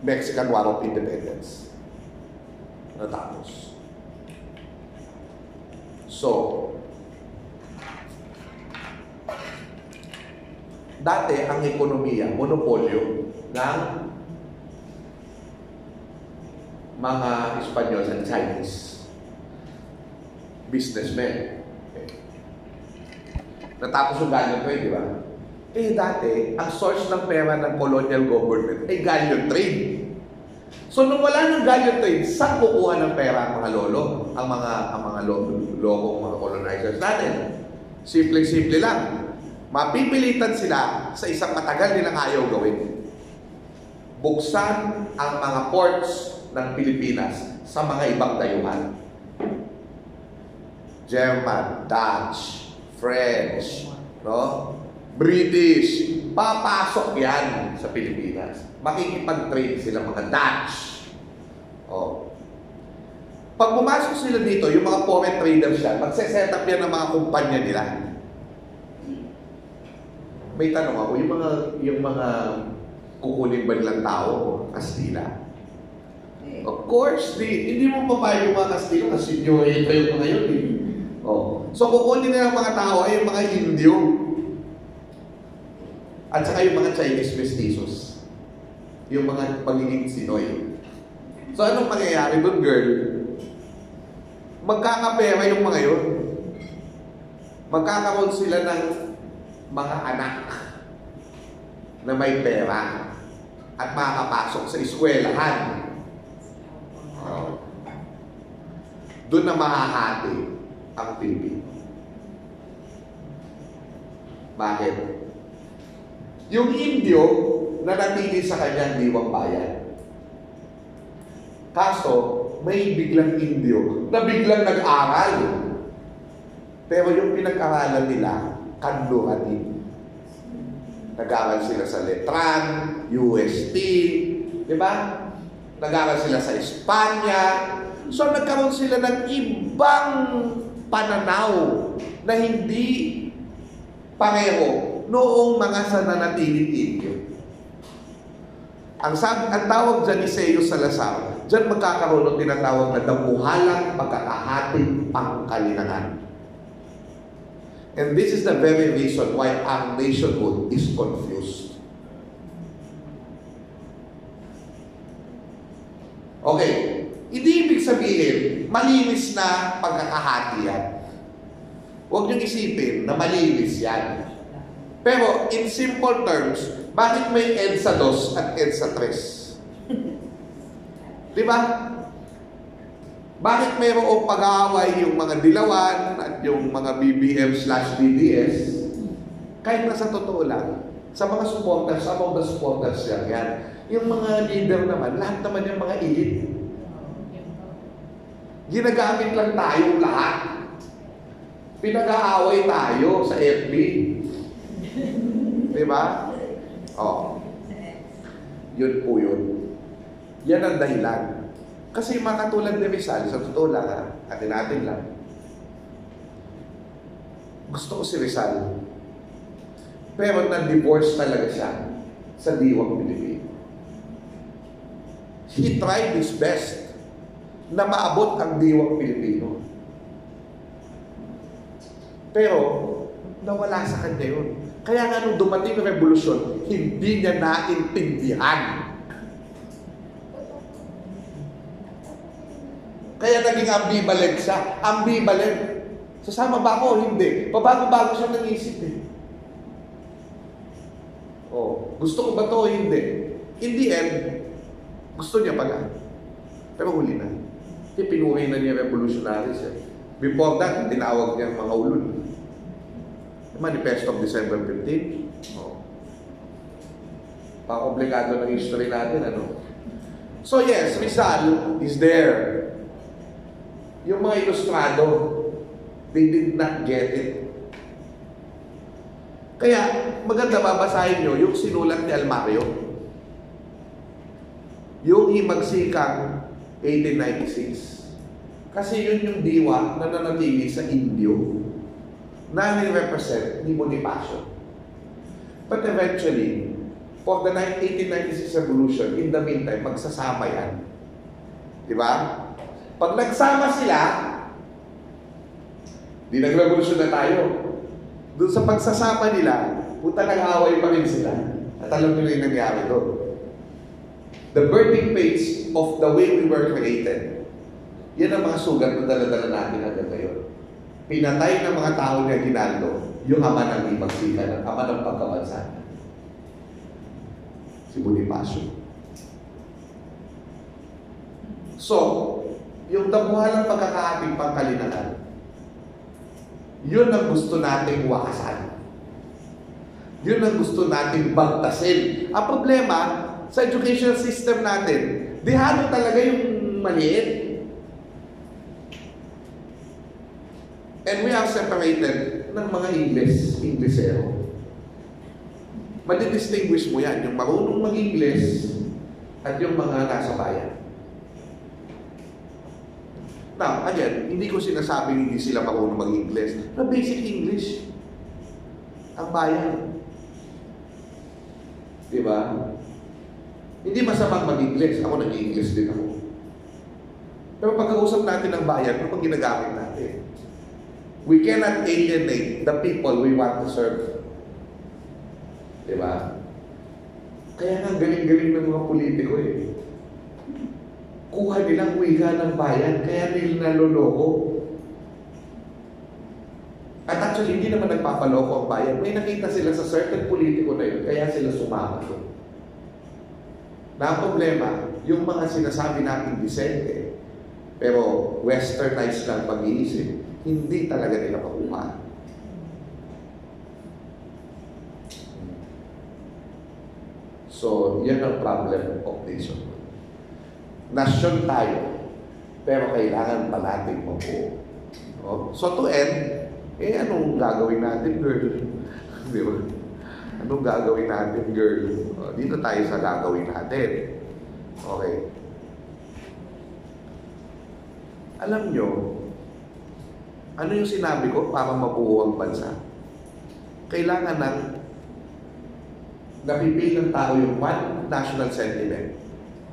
Mexican War of Independence. Natapos. So, dati ang ekonomiya, monopolyo ng mga Espanyol at Chinese businessmen. Okay. Natapos yung galleon trade, di ba? Dati, ang source ng pera ng colonial government ay galleon trade. So, nung wala ng galleon trade, saan kukuha ng pera ang mga lolo? Ang mga lokong mga colonizers natin. Simple-simple lang. Mapipilitan sila sa isang matagal nilang ayaw gawin. Buksan ang mga ports ng Pilipinas sa mga ibang dayuhan. German, Dutch, French, no? British, papasok yan sa Pilipinas. Makikipag-trade sila mga Dutch. Oh. Pag pumasok sila dito, yung mga foreign traders yan, magse-set up yan ng mga kumpanya nila. May tanong ako, yung mga kukunin ba nilang tao, Kastila? Of course, hindi mo papayag yung mga Kastila kasi yung mga ngayon. Oh. So kukunin nila mga tao ay yung mga Indio. At saka yung mga Chinese mestizos. Yung mga pagiging Sinoy. So anong mangyayari doon, girl? Magkakapera yung mga yun. Magkakaroon sila ng mga anak na may pera at makakapasok sa eskwelahan. doon na mahahati ang Pilipino. Bakit? Yung Indio, nanatili sa kanyang diwang bayan. Kaso, may biglang Indio na biglang nag-aral. Pero yung pinag-aralan nila, kanluhanin. Nag-aral sila sa Letran, UST, di ba? Nag-aral sila sa Espanya. So, nagkaroon sila ng ibang pananaw na hindi pareho noong mga sananatiling Indio. Ang tawag dyan ni Seo Salazar, dyan magkakaroon ng tinatawag na damuhalang pagkakahating pangkalinangan. And this is the very reason why our nationhood is confused. Okay, hindi ibig sabihin, malinis na pagkakahati yan. Huwag niyong isipin na malinis yan. Pero in simple terms, bakit may EDSA 2 at EDSA 3? Di ba? Bakit mayroong pag-aaway yung mga dilawan at yung mga BBM/DDS? Kahit na sa totoo lang, sa mga supporters, among the supporters yan. Yung mga leader naman, lahat naman yung mga elite. Ginagamit lang tayong lahat. Pinag-aaway tayo sa FB. Di ba? Oh. Yun po yun. Yan ang dahilan. Kasi mga katulad ni Rizal, sa totoo lang ha, atin natin lang. Gusto ko si Rizal. Pero na-divorce talaga siya sa diwang Pilipino. He tried his best na maabot ang diwang Pilipino. Pero, nawala sa kanya yun. Kaya nga nung dumating ang revolusyon, hindi niya naintindihan. Kaya naging ambivalent siya. Ambivalent. Sasama ba ako? Hindi. Pabago-bago siya nag-isip eh. Oh, gusto ko ba to? Hindi. In the end, gusto niya pala. Pero huli na. Kasi pinuhay na niya revolutionaries eh. Before that, tinawag niya mga ulol. Manifesto of December 15. Oh. Pang-komplikado ng history natin, ano? So yes, Rizal is there. Yung mga ilustrado, they did not get it. Kaya, maganda babasahin nyo yung sinulat ni Almario. Yung himagsikang 1896. Kasi yun yung diwa na nanatili sa Indio na ni-represent ni Bonifacio. But eventually, for the 1896 revolution, in the meantime, magsasama yan. Diba? Pag nagsama sila, di nag-revolution na tayo. Doon sa pagsasama nila, puta nag-away pa rin sila. At alam nyo na yung nangyari doon. The birthing page of the way we were created. Yan ang mga sugat na dala-dala natin hanggang ngayon. Pinatay ng mga tao ni Aguinaldo, yung ama ng himagsikan, ang ama ng pagkabansanan. Si Bonifacio. So, yung damuhalang pagkakahating pangkalinangan, yun ang gusto nating wakasan. Yun ang gusto nating bagtasin. Ang problema, sa educational system natin, dihado talaga yung maliit. And we are separated ng mga Inglesero. Madidistinguish mo yan, yung marunong mag-Ingles at yung mga nasa bayan. Now, again, hindi ko sinasabing hindi sila marunong mag-Ingles. Na basic English. Ang bayan. Diba? Hindi masamang mag-Ingles. Ako nag-Ingles din ako. Pero pagkausap natin ng bayan, ano pag ginagamit natin? We cannot alienate the people we want to serve. Diba? Kaya nga galing-galing ng mga politiko eh. Kuha nilang wika ng bayan, kaya nila naloloko. At actually, hindi naman nagpapaloko ang bayan. May nakita sila sa certain politiko na yun, kaya sila sumama doon. Na ang problema, yung mga sinasabi nating disente, Pero westernized lang pag-iisip, hindi talaga nila makuha. So, yan ang problem of nation. Nasyon tayo, pero kailangan pa natin mabuo. No? So to end, anong gagawin natin, girl? Di ba? Anong gagawin natin, girl? Dito tayo sa gagawin natin. Okay. Alam nyo, ano yung sinabi ko para mabuo ang bansa? Kailangan ng napipil ng tao yung one national sentiment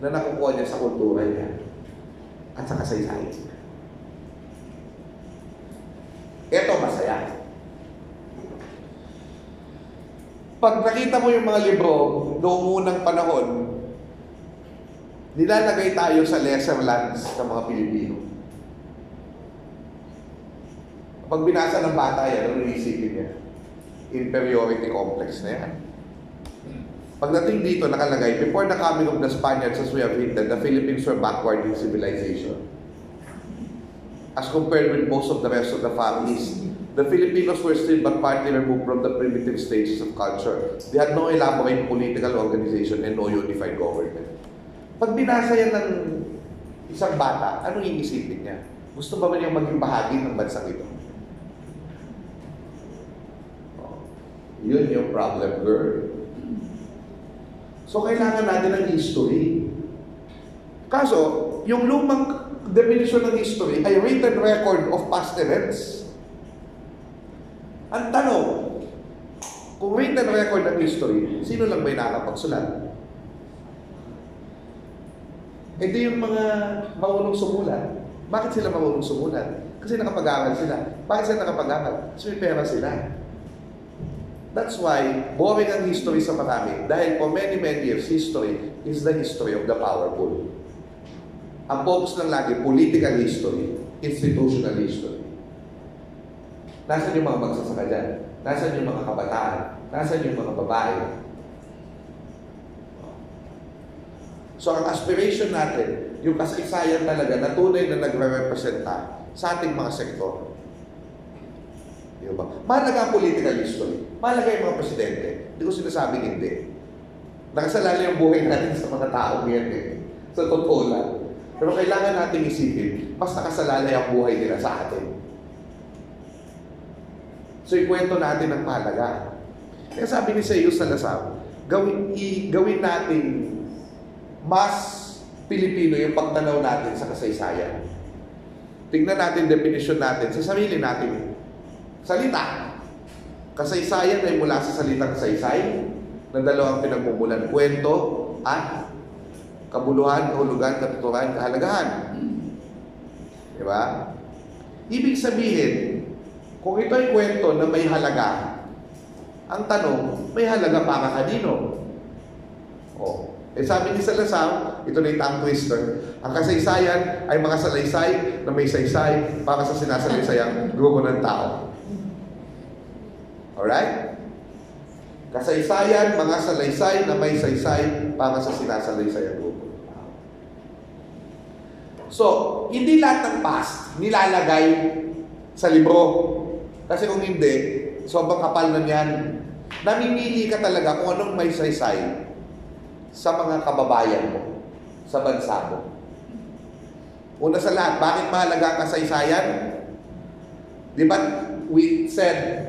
na nakukuha niya sa kultura niya at sa kasaysayan. Ito masaya. Pag nakita mo yung mga libro noong unang panahon, nilalagay tayo sa lesser lands ng mga Pilipino. Pag binasa ng bata yan, ano iisipin niya? Inferiority complex na yan. Pagdating dito, nakalagay, before the coming of the Spaniards, as we have hinted, the Philippines were backward in civilization. As compared with most of the rest of the Far East, the Filipinos were still but partly removed from the primitive stages of culture. They had no elaborate political organization and no unified government. Pag binasa yan ng isang bata, ano iisipin niya? Gusto ba niyang maging bahagi ng bansang ito? Yun yung problem, girl. So, kailangan natin ng history. Kaso, yung lumang definition ng history ay written record of past events. Ang tanong, kung written record ng history, sino lang may nakapagsulat? Ito yung mga marunong sumulat. Bakit sila marunong sumulat? Kasi nakapag-aral sila. Bakit sila nakapag-aral? Kasi may pera sila. That's why, boring ang history sa marami. Dahil for many, many years, history is the history of the powerful. Ang focus lang lagi, political history, institutional history. Nasaan yung mga magsasaka dyan? Nasaan yung mga kabataan? Nasaan yung mga babae? So, ang aspiration natin, yung kasaysayan talaga na tunay na nagre-representa sa ating mga sektor. Diba? Mahalaga ang political history. Mahalaga yung mga presidente. Hindi ko sinasabing hindi. Nakasalala yung buhay natin sa mga taong yan eh. Sa totoo lang. Pero kailangan natin isipin, mas nakasalala yung buhay nila sa atin. So, ikwento natin ang mahalaga. Kaya sabi ni Seiyo Salazar, gawin natin mas Pilipino yung pagtanaw natin sa kasaysayan. Tingnan natin definition natin sa sarili natin. Salita. Kasaysayan ay mula sa salitang saysay na dalawang pinagmumulan, kwento at kabuluhan, kahulugan, katuturan, kahalagahan. Diba? Ibig sabihin, kung ito ay kwento na may halaga, ang tanong, may halaga para kanino? Sabi ni Salazar, ito na yung tongue twister, ang kasaysayan ay mga salaysay na may saysay para sa sinasalaysayang grupo ng tao. Alright? Kasaysayan, mga salaysay na may saysay para sa sinasalaysayang grupo. So, hindi lahat ng past nilalagay sa libro. Kasi kung hindi, sobrang kapal na niyan. Namimili ka talaga kung anong may saysay sa mga kababayan mo, sa bansa mo. Una sa lahat, bakit mahalaga ang kasaysayan? Di ba we said,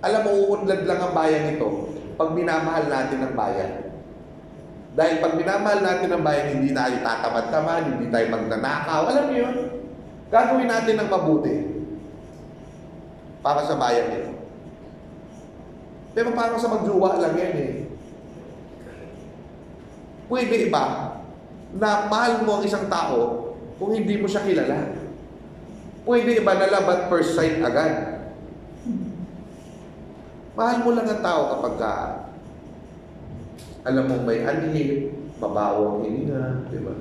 alam mo, uunlad lang ang bayan ito pag minamahal natin ang bayan. Dahil pag minamahal natin ang bayan, hindi tayo tatamad-tamad, hindi tayo magnanakaw. Alam niyo yun? Gagawin natin ng mabuti para sa bayan nito. Pero parang sa magjuwa lang yan eh. Pwede ba na mahal mo ang isang tao kung hindi mo siya kilala? Pwede ba na love at first sight agad? Mahal mo lang ang tao kapag alam mo may anhip, mabaho ang hininga, di ba?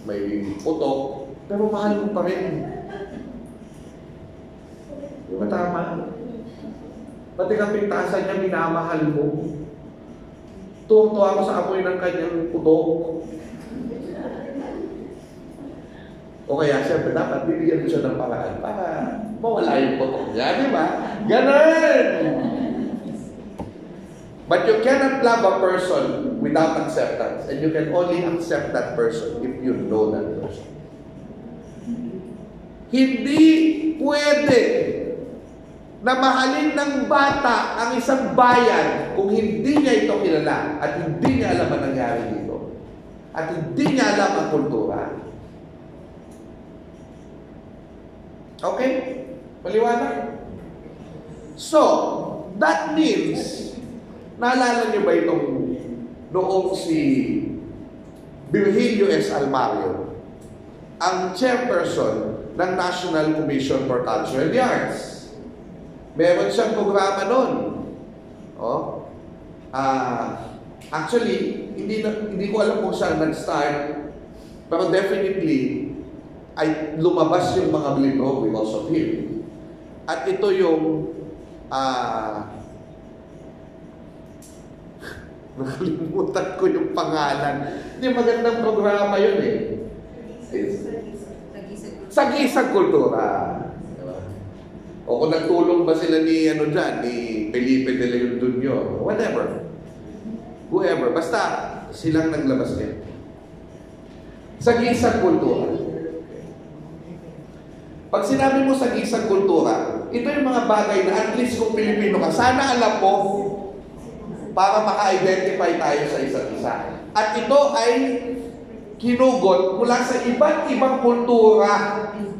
May putok, pero mahal mo pa rin. Di ba tama? Pati ang pintasan niya, minamahal mo. Tuwang-tuwa ako sa apoy ng kanyang putok. O kaya, siyempre, dapat bibigyan mo siya ng paraan para mawala yung putok niya, di ba? Ganun! But you cannot love a person without acceptance. And you can only accept that person if you know that person. Hindi pwede na mahalin ng bata ang isang bayan kung hindi niya ito kilala at hindi niya alam ang nangyari dito. At hindi niya alam ang kultura. Okay? Maliwanag? So, that means, naalala niyo ba itong noong si Virgilio S. Almario, ang chairperson ng National Commission for Culture and the Arts. Meron siyang programa noon. Oh. Actually, hindi ko alam kung saan nag-start, pero definitely, ay lumabas yung mga libro because of him. At ito yung nakalimutan ko yung pangalan. Hindi, magandang programa yun eh. Sagisag Kultura. Diba? O kung nagtulong ba sila ni Felipe de Leon Jr. Whatever. Whoever. Basta silang naglabas din. Sagisag Kultura. Pag sinabi mo sagisag kultura, ito yung mga bagay na at least kung Pilipino ka, sana alam mo para maka-identify tayo sa isa't isa. At ito ay kinugot mula sa iba't ibang kultura.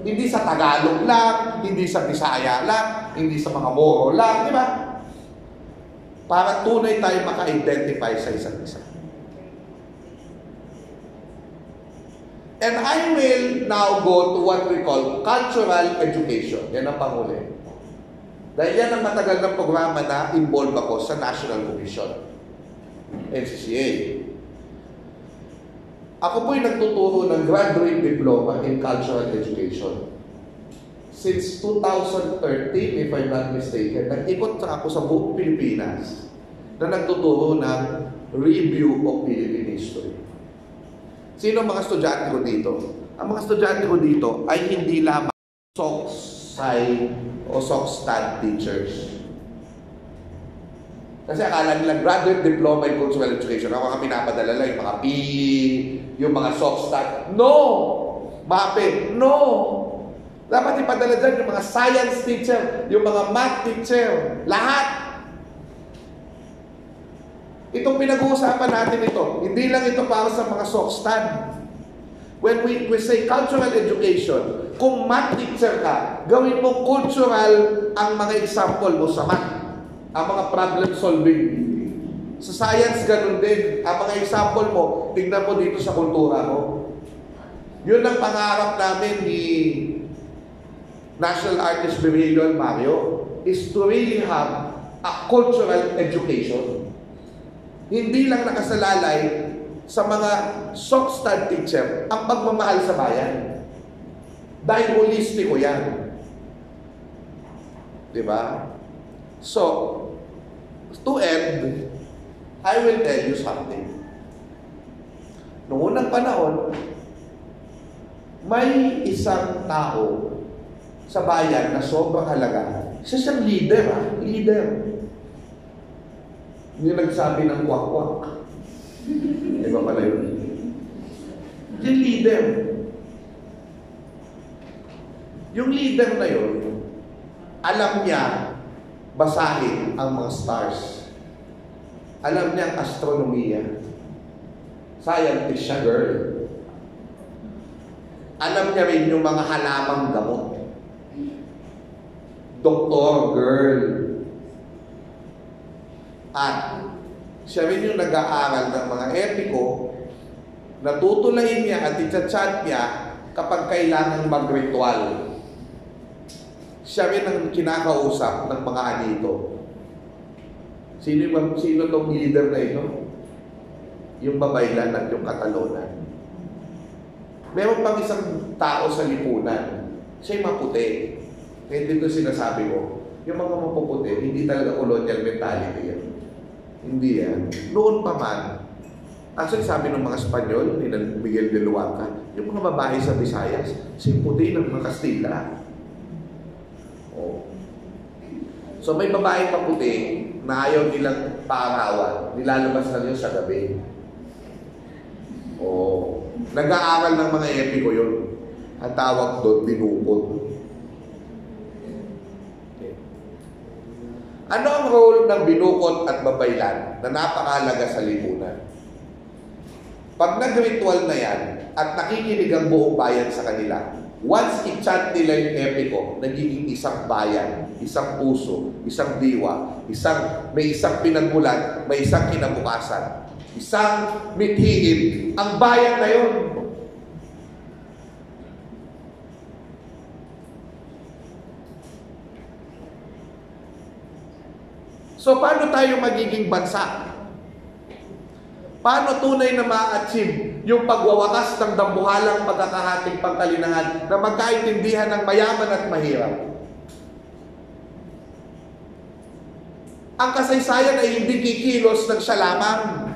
Hindi sa Tagalog lang, hindi sa Bisaya lang, hindi sa mga Moro lang, di ba? Para tunay tayo maka-identify sa isa't isa. And I will now go to what we call cultural education. Yan ang panghuli. Dahil yan ang matagal na programa na involved ako sa National Commission, NCCA. Ako po'y nagtuturo ng graduate diploma in cultural education. Since 2013, if I'm not mistaken, nag-ikot ako sa buong Pilipinas na nagtuturo ng review of Philippine history. Sino ang mga estudyante ko dito? Ang mga estudyante ko dito ay hindi lamang SOCSI o SOCSTAD teachers. Kasi akala nila graduate diploma in cultural education. Ako mga pinapadala lang yung mga PE, yung mga SOCSTAD. No! MAPE, no! Dapat ipadala dyan yung mga science teacher, yung mga math teacher, lahat. Itong pinag-uusapan natin ito, hindi lang ito para sa mga SOCSTAD. When we say cultural education, kung math teacher ka, gawin mo cultural ang mga example mo sa math. Ang mga problem solving. Sa science, ganun din. Ang mga example mo, tingnan mo dito sa kultura mo. Yun ang pangarap namin ni National Artist Virgilio Almario, is to really have a cultural education. Hindi lang nakasalalay sa mga SOCSTAD teacher ang pagmamahal sa bayan. Dahil holistiko yan. Diba? So, to end, I will tell you something. Noong unang panahon, may isang tao sa bayan na sobrang halaga. Siya siyang leader, leader. Yung nagsabi ng kwak-kwak. Iba pala yun. Yung leader. Yung leader na yun, alam niya basahin ang mga stars. Alam niya ang astronomiya. Scientist siya, girl. Alam niya rin yung mga halamang gamot. Doktor, girl. At siya rin yung nag-aaral ng mga etiko, natutulayin niya at i-chat niya kapag kailangan mag-ritual. Siya rin ang kinakausap ng mga anito. Sino tong leader na ito? Yung Babaylan at yung Catalonan. Meron pang isang tao sa lipunan. Siya'y maputi. Kaya dito sinasabi ko, yung mga mapuputi, hindi talaga colonial mentality yan. Hindi yan. Noon pa man, Actually, sabi ng mga Espanyol, ni Miguel de Luanca, yung mga babae sa Visayas, simputi ng mga Kastila. Oh. So may babae paputi na ayaw nilang paarawan, nilalabas na yun sa gabi. Oh. Nag-aaral ng mga epiko yun. Ang tawag doon, binukod. Okay. Ano ang role ng binukod at babaylan na napakahalaga sa lipunan? Pag nag-ritual na yan at nakikinig ang buong bayan sa kanila, once i-chant nila yung epiko, nagiging isang bayan, isang puso, isang diwa, may isang pinagmulan, may isang kinabukasan, isang mithiin, ang bayan na yun. So, paano tayo magiging bansa? Paano tunay na ma-achieve yung pagwawakas ng dambuhalang pagkakahating pangkalinahan na magkaintindihan ng mayaman at mahirap? Ang kasaysayan ay hindi kikilos ng siya lamang.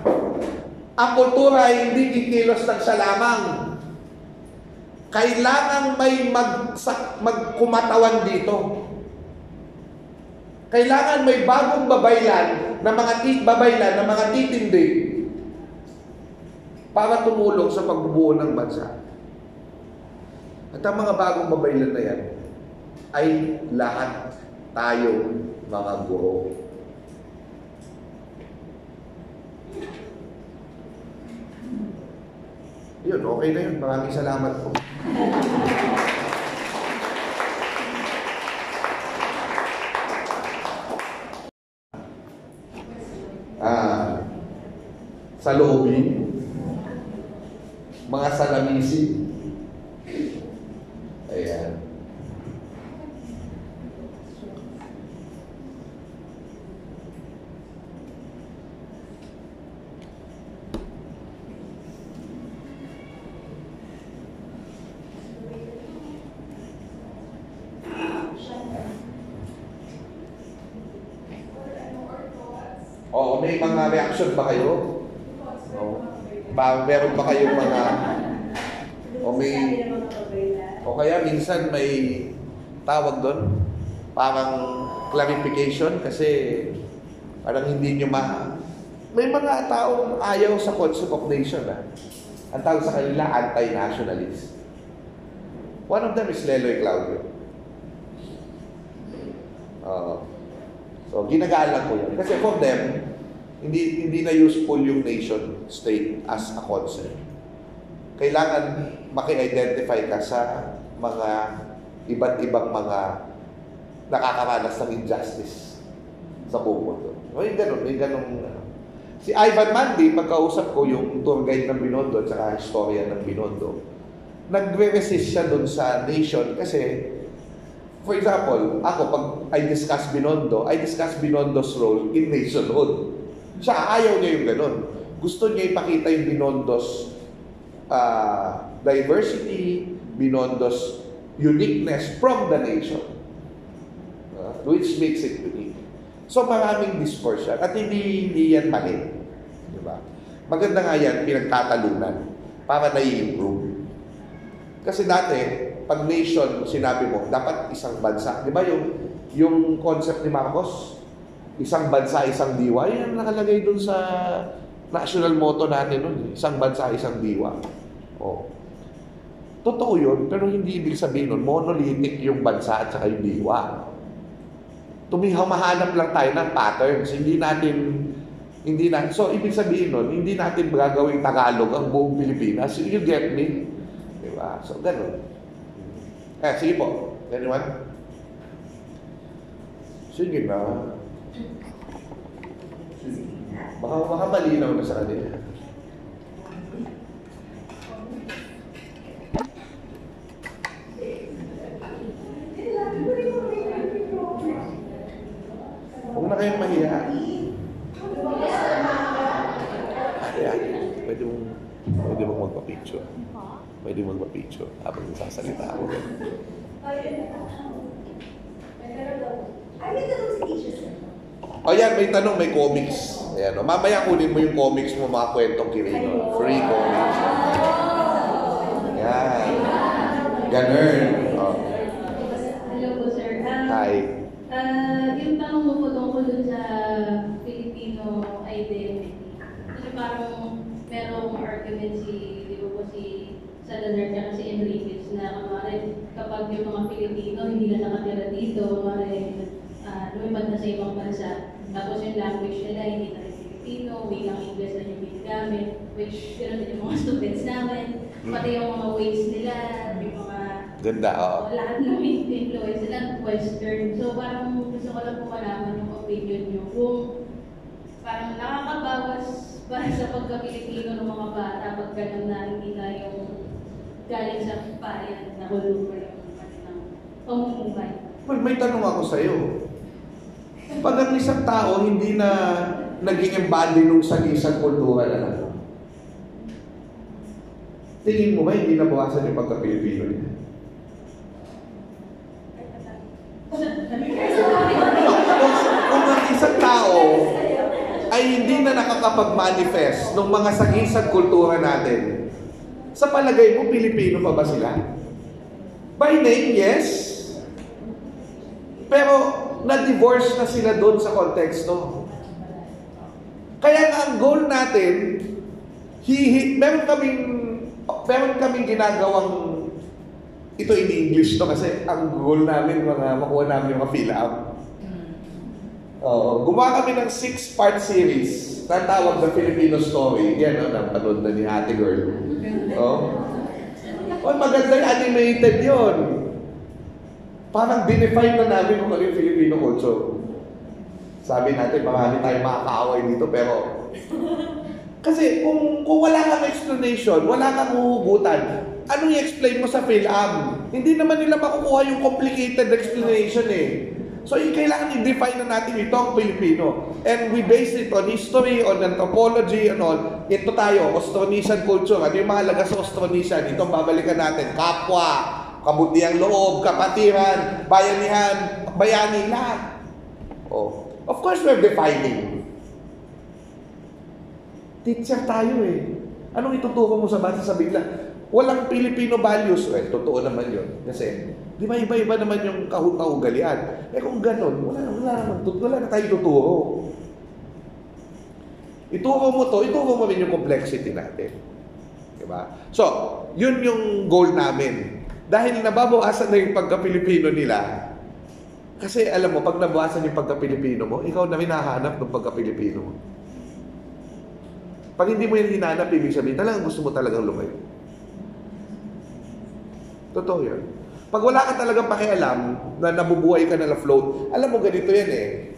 Ang kultura ay hindi kikilos ng siya lamang. Kailangan may magkumatawan dito. Kailangan may bagong babaylan na mga titindi para tumulong sa pagbubuo ng bansa. At ang mga bagong babaylan na yan ay lahat tayo mga guro. Yun, okay na yun. Maraming salamat po. Sa lobby, mga salamisi. Ayan. Oo, may mga reaction ba kayo? Meron ba kayong mga o kaya minsan may tawag doon parang clarification kasi parang hindi nyo may mga taong ayaw sa concept of nation. Ang tawag sa kanila anti-nationalist. One of them is Leloy Claudio. So ginagalang ko yan kasi for them hindi na useful yung nation state as a concept. Kailangan maki-identify ka sa mga iba't ibang mga nakakaranas ng injustice sa buong mundo. May ganun. Si Ivan Mandy, pagkausap ko yung tour guide ng Binondo at saka historian ng Binondo, nagre-resist siya dun sa nation kasi, for example, ako pag I discuss Binondo's role in nationhood. Siya, ayaw niya yung ganun. Gusto niya ipakita yung Binondo's diversity, Binondo's uniqueness from the nation. Which makes it unique. So maraming discourse yan. At hindi yan mali. Diba? Maganda nga yan, pinagtatalunan para na-improve. Kasi dati, pag nation, sinabi mo, dapat isang bansa. Di ba yung concept ni Marcos? Isang bansa, isang diwa. Yan ang nakalagay dun sa national motto natin nun. Isang bansa, isang diwa. Oh. Totoo yun, pero hindi ibig sabihin nun, monolithic yung bansa at saka yung diwa. Mahanap lang tayo ng patterns. So, ibig sabihin nun, hindi natin gagawing Tagalog ang buong Pilipinas. You get me? Diba? So, ganun. Sige po. Anyone? Sige na. Baka malinaw na sa kanila. Huwag na kayong mahiya. Ayan. Pwede mong magpa-picture. Pwede mong magpa-picture habang nasasalita ako. O yan, may tanong, may comics. Ayan, o. Mamaya kunin mo yung comics mo, mga kwentong Quirino. Free comics. Ayan. Ganun. Oh. Hello po, sir. Hi. Yung tanong mo po tungkol dun sa Filipino identity. Kasi parang merong argument di ba po si Salazar at si Enriquez na kapag yung mga Filipino hindi na nakatira dito, lumipad na sa ibang bansa, tapos yung language nila hindi na rin Filipino, wilang English na yung ginagamit, which gano'n din yung mga students namin, pati yung mga ways nila, yung mga Ganda, oo. lahat ng influence sila Western. So parang gusto ko lang po malaman yung opinion nyo kung parang nakakabawas ba sa pagka-Pilipino ng mga bata pag ganun na hindi na yung galing sa bayan na kultura yung kanilang pamumuhay. Well, may tanong ako sa'yo. Pag ang isang tao hindi na naging embody nung sagisang kultura na lang, tingin mo ba hindi nabawasan yung pagka-Pilipino niya? Kung ang isang tao ay hindi na nakakapag-manifest ng mga sagisang kultura natin, sa palagay mo, Pilipino pa ba sila? By name, yes. Pero, na-divorce na sila doon sa konteksto. Kaya nga ang goal natin, meron kaming ginagawang, ito in English to kasi ang goal namin, makuha namin yung mga fill-up. Gumawa kami ng 6-part series na tawag na Filipino Story. Yan, napanood na ni Ate Girl. Maganda yung animated yun. Parang dinefine na namin kung ano yung Filipino culture. Sabi natin, marami tayong makakaaway dito, pero kasi kung wala kang explanation, wala kang huhugutan, anong i-explain mo sa film? Hindi naman nila makukuha yung complicated explanation eh. So, kailangan i-define na natin ito ang Pilipino. And we base it on history, on anthropology, and all. Ito tayo, Austronesian culture. Ano yung mahalaga sa Austronesian? Itong babalikan natin. Kapwa, kabutiang loob, kapatiran, bayanihan, bayani, lahat. Of course, we're defining. Teacher tayo eh. Anong ituturo mo sa bata sa bigla? Walang Filipino values. Totoo naman yun. Kasi, di ba iba-iba naman yung kahugalian? Kung ganun, wala na tayo tuturo. Ituro mo rin yung complexity natin. Diba? So, yun yung goal namin. Dahil nababawasan na yung pagka-Pilipino nila, kasi alam mo, pag nabawasan yung pagka-Pilipino mo, ikaw na rin nahanap ng pagka-Pilipino mo. Pag hindi mo yan hinanap, ibig sabihin, talagang gusto mo talagang lumayo. Totoo yan. Pag wala ka talagang pakialam na nabubuhay ka na float, alam mo ganito yan eh.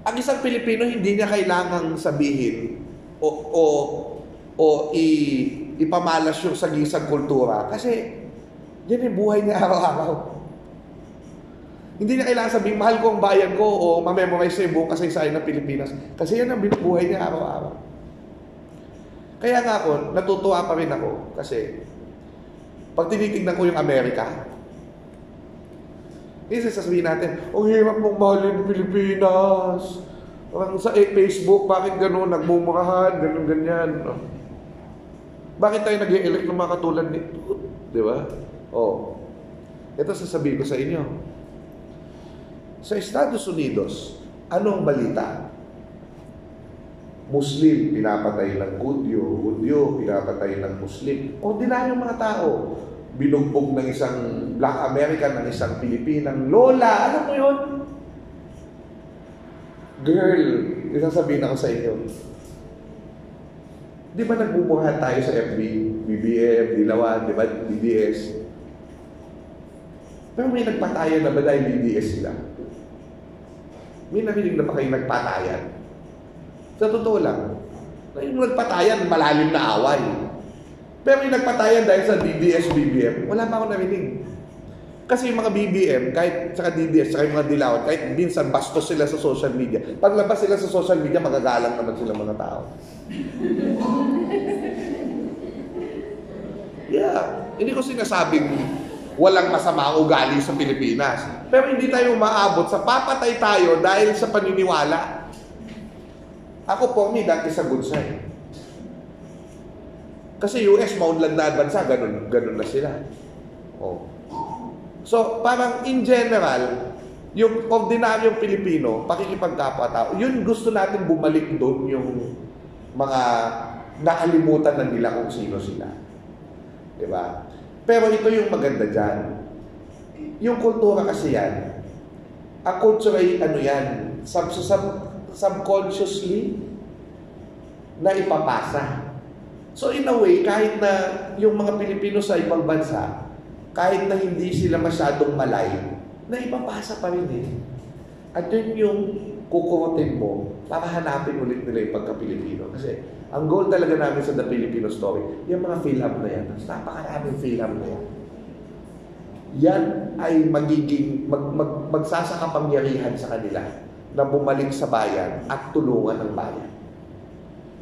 Ang isang Pilipino hindi niya kailangang sabihin o ipamalas yung sagisang kultura kasi yan yung buhay niya araw-araw. Hindi niya kailangan sabihin, mahal ko ang bayan ko o mamemorize sa buong kasaysayan ng Pilipinas kasi yan ang buhay niya araw-araw. Kaya nga ako, natutuwa pa rin ako kasi pag tinitignan ko yung Amerika, kasi sasabihin natin, ang hirap mong mahalin Pilipinas. Parang sa Facebook, bakit gano'n, nagmumurahan, gano'n, ganyan. Bakit tayo nag-i-elect ng mga katulad nito? Di ba? Ito sasabihin ko sa inyo. Sa Estados Unidos, anong balita? Muslim, pinapatay ng Hudyo, pinapatay ng Muslim. Ordinaryong mga tao. Binugbog ng isang Black American, ng isang Pilipinang lola. Alam mo yun? Girl, isasabihin ako sa inyo. Di ba nagbumuhan tayo sa FB, BBM, Dilawan, di ba, DDS? Pero may nagpatayan na ba dahil DDS sila? May narinig na ba kayo nagpatayan? Sa totoo lang, yung nagpatayan, malalim na away. Pero yung nagpatayan dahil sa DDS, BBM, wala pa ako narinig. Kasi yung mga BBM, kahit saka DDS, saka yung mga Dilawan, kahit minsan bastos sila sa social media, paglabas sila sa social media, magagalang naman sila mga tao. Yeah, hindi ko sinasabing walang masama ang ugali sa Pilipinas. Pero hindi tayo maabot sa papatay tayo dahil sa paniniwala. Ako for me, that is a good sign. Kasi US, maunlad na bansa, ganun na sila. Oh. So, parang in general, yung ordinaryong Pilipino, pakikipagkapwa-tao, yun gusto natin bumalik doon yung mga nakalimutan na nila kung sino sila. Diba? Pero ito yung maganda dyan. Yung kultura kasi yan, ang culture ay ano yan, subconsciously na ipapasa. So in a way, kahit na yung mga Pilipino sa ibang bansa, kahit na hindi sila masyadong malay, na ipapasa pa rin eh. At yun yung kukurotin mo para hanapin ulit nila yung pagka-Pilipino. Kasi ang goal talaga namin sa The Filipino Story, yung mga film na yan, napakaraming film na yan. Yan ay magiging, magsasakapangyarihan sa kanila na bumalik sa bayan at tulungan ng bayan.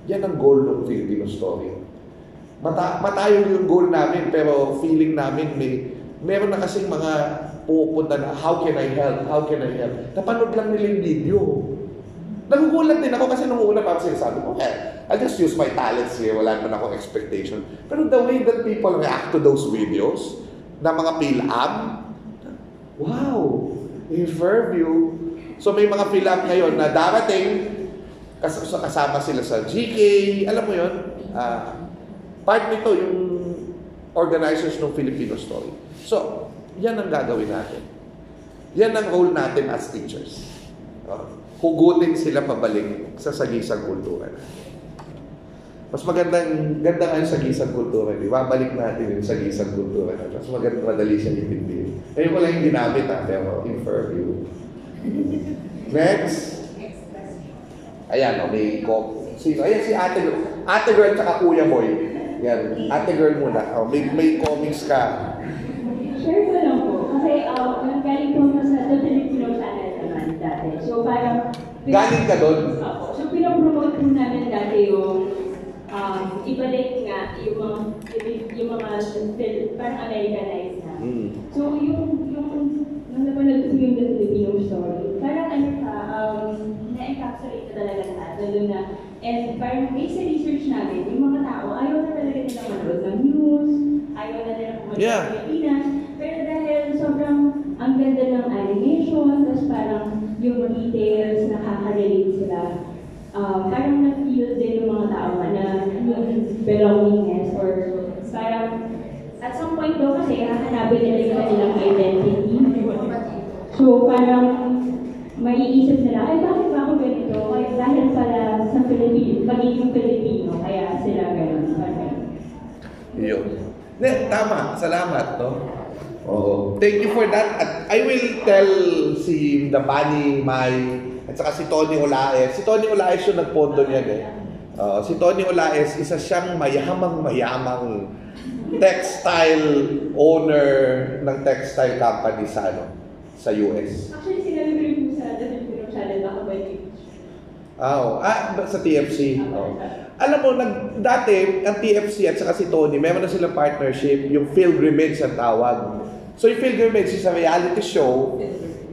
Yan ang goal ng Filipino Story. Matayo yung goal namin, pero feeling namin meron na kasing mga pupunta na, how can I help? How can I help? Napanood lang nila yung video. Nagugulat din ako kasi nung una parang sinasabi ko, I'll just use my talents here, wala naman akong expectation. Pero the way that people react to those videos, na mga PhilAm, wow, in Fairview. So may mga PhilAm ngayon na darating, kasama sila sa GK, alam mo yun, part nito yung organizers ng Filipino Story. So, yan ang gagawin natin. Yan ang role natin as teachers. Hugutin sila pabalik sa sagisang kultura natin. Mas ganda nga yung sagisang kultura. Babalik natin yung sagisang kultura natin. Mas madali siya itindihin. Ngayon ko lang yung ginamit pero in Fairview. Next. Ayan, may sino? Ayan si Ate Girl tsaka Kuya Boy. Yan, Ate Girl muna. May comics ka. Share ko lang po. Kasi galing po sa The Filipino Channel naman dati. So parang... Galing ka doon? Opo. So pinapromote po namin dati yung ibalik nga yung mga parang Americanized na. So yung nung napanood ko yung The Filipino Story, parang na-encapsulate na talaga lahat. Lalo na, and parang based sa research namin, yung mga tao, ayaw na talaga nilang manood ng news, ayaw na nilang pumunta sa Pilipinas. Pero dahil sobrang ang ganda ng animation, tapos parang yung details, nakaka-relate sila. Parang na-feel din yung mga tao na yung belongingness or parang at some point daw kasi hahanapin nila yung kanilang identity. So parang maiisip nila, ay bakit ba ako ganito? Ay dahil pala sa pagiging Pilipino, kaya sila gano'n. Yun. Tama. Salamat, no? Oo. Thank you for that. At I will tell si Dabani, Mai, at saka si Tony Olaes. Si Tony Olaes yung nagpondo niyan eh. Si Tony Olaes, isa siyang mayamang textile owner ng textile company sa US. Actually, sinabi ko rin po sa The Filipino Channel, baka ba sa TFC. Alam mo, dati, ang TFC at saka si Tony, meron na silang partnership, yung Pilgrimage ang tawag. So yung Pilgrimage is a reality show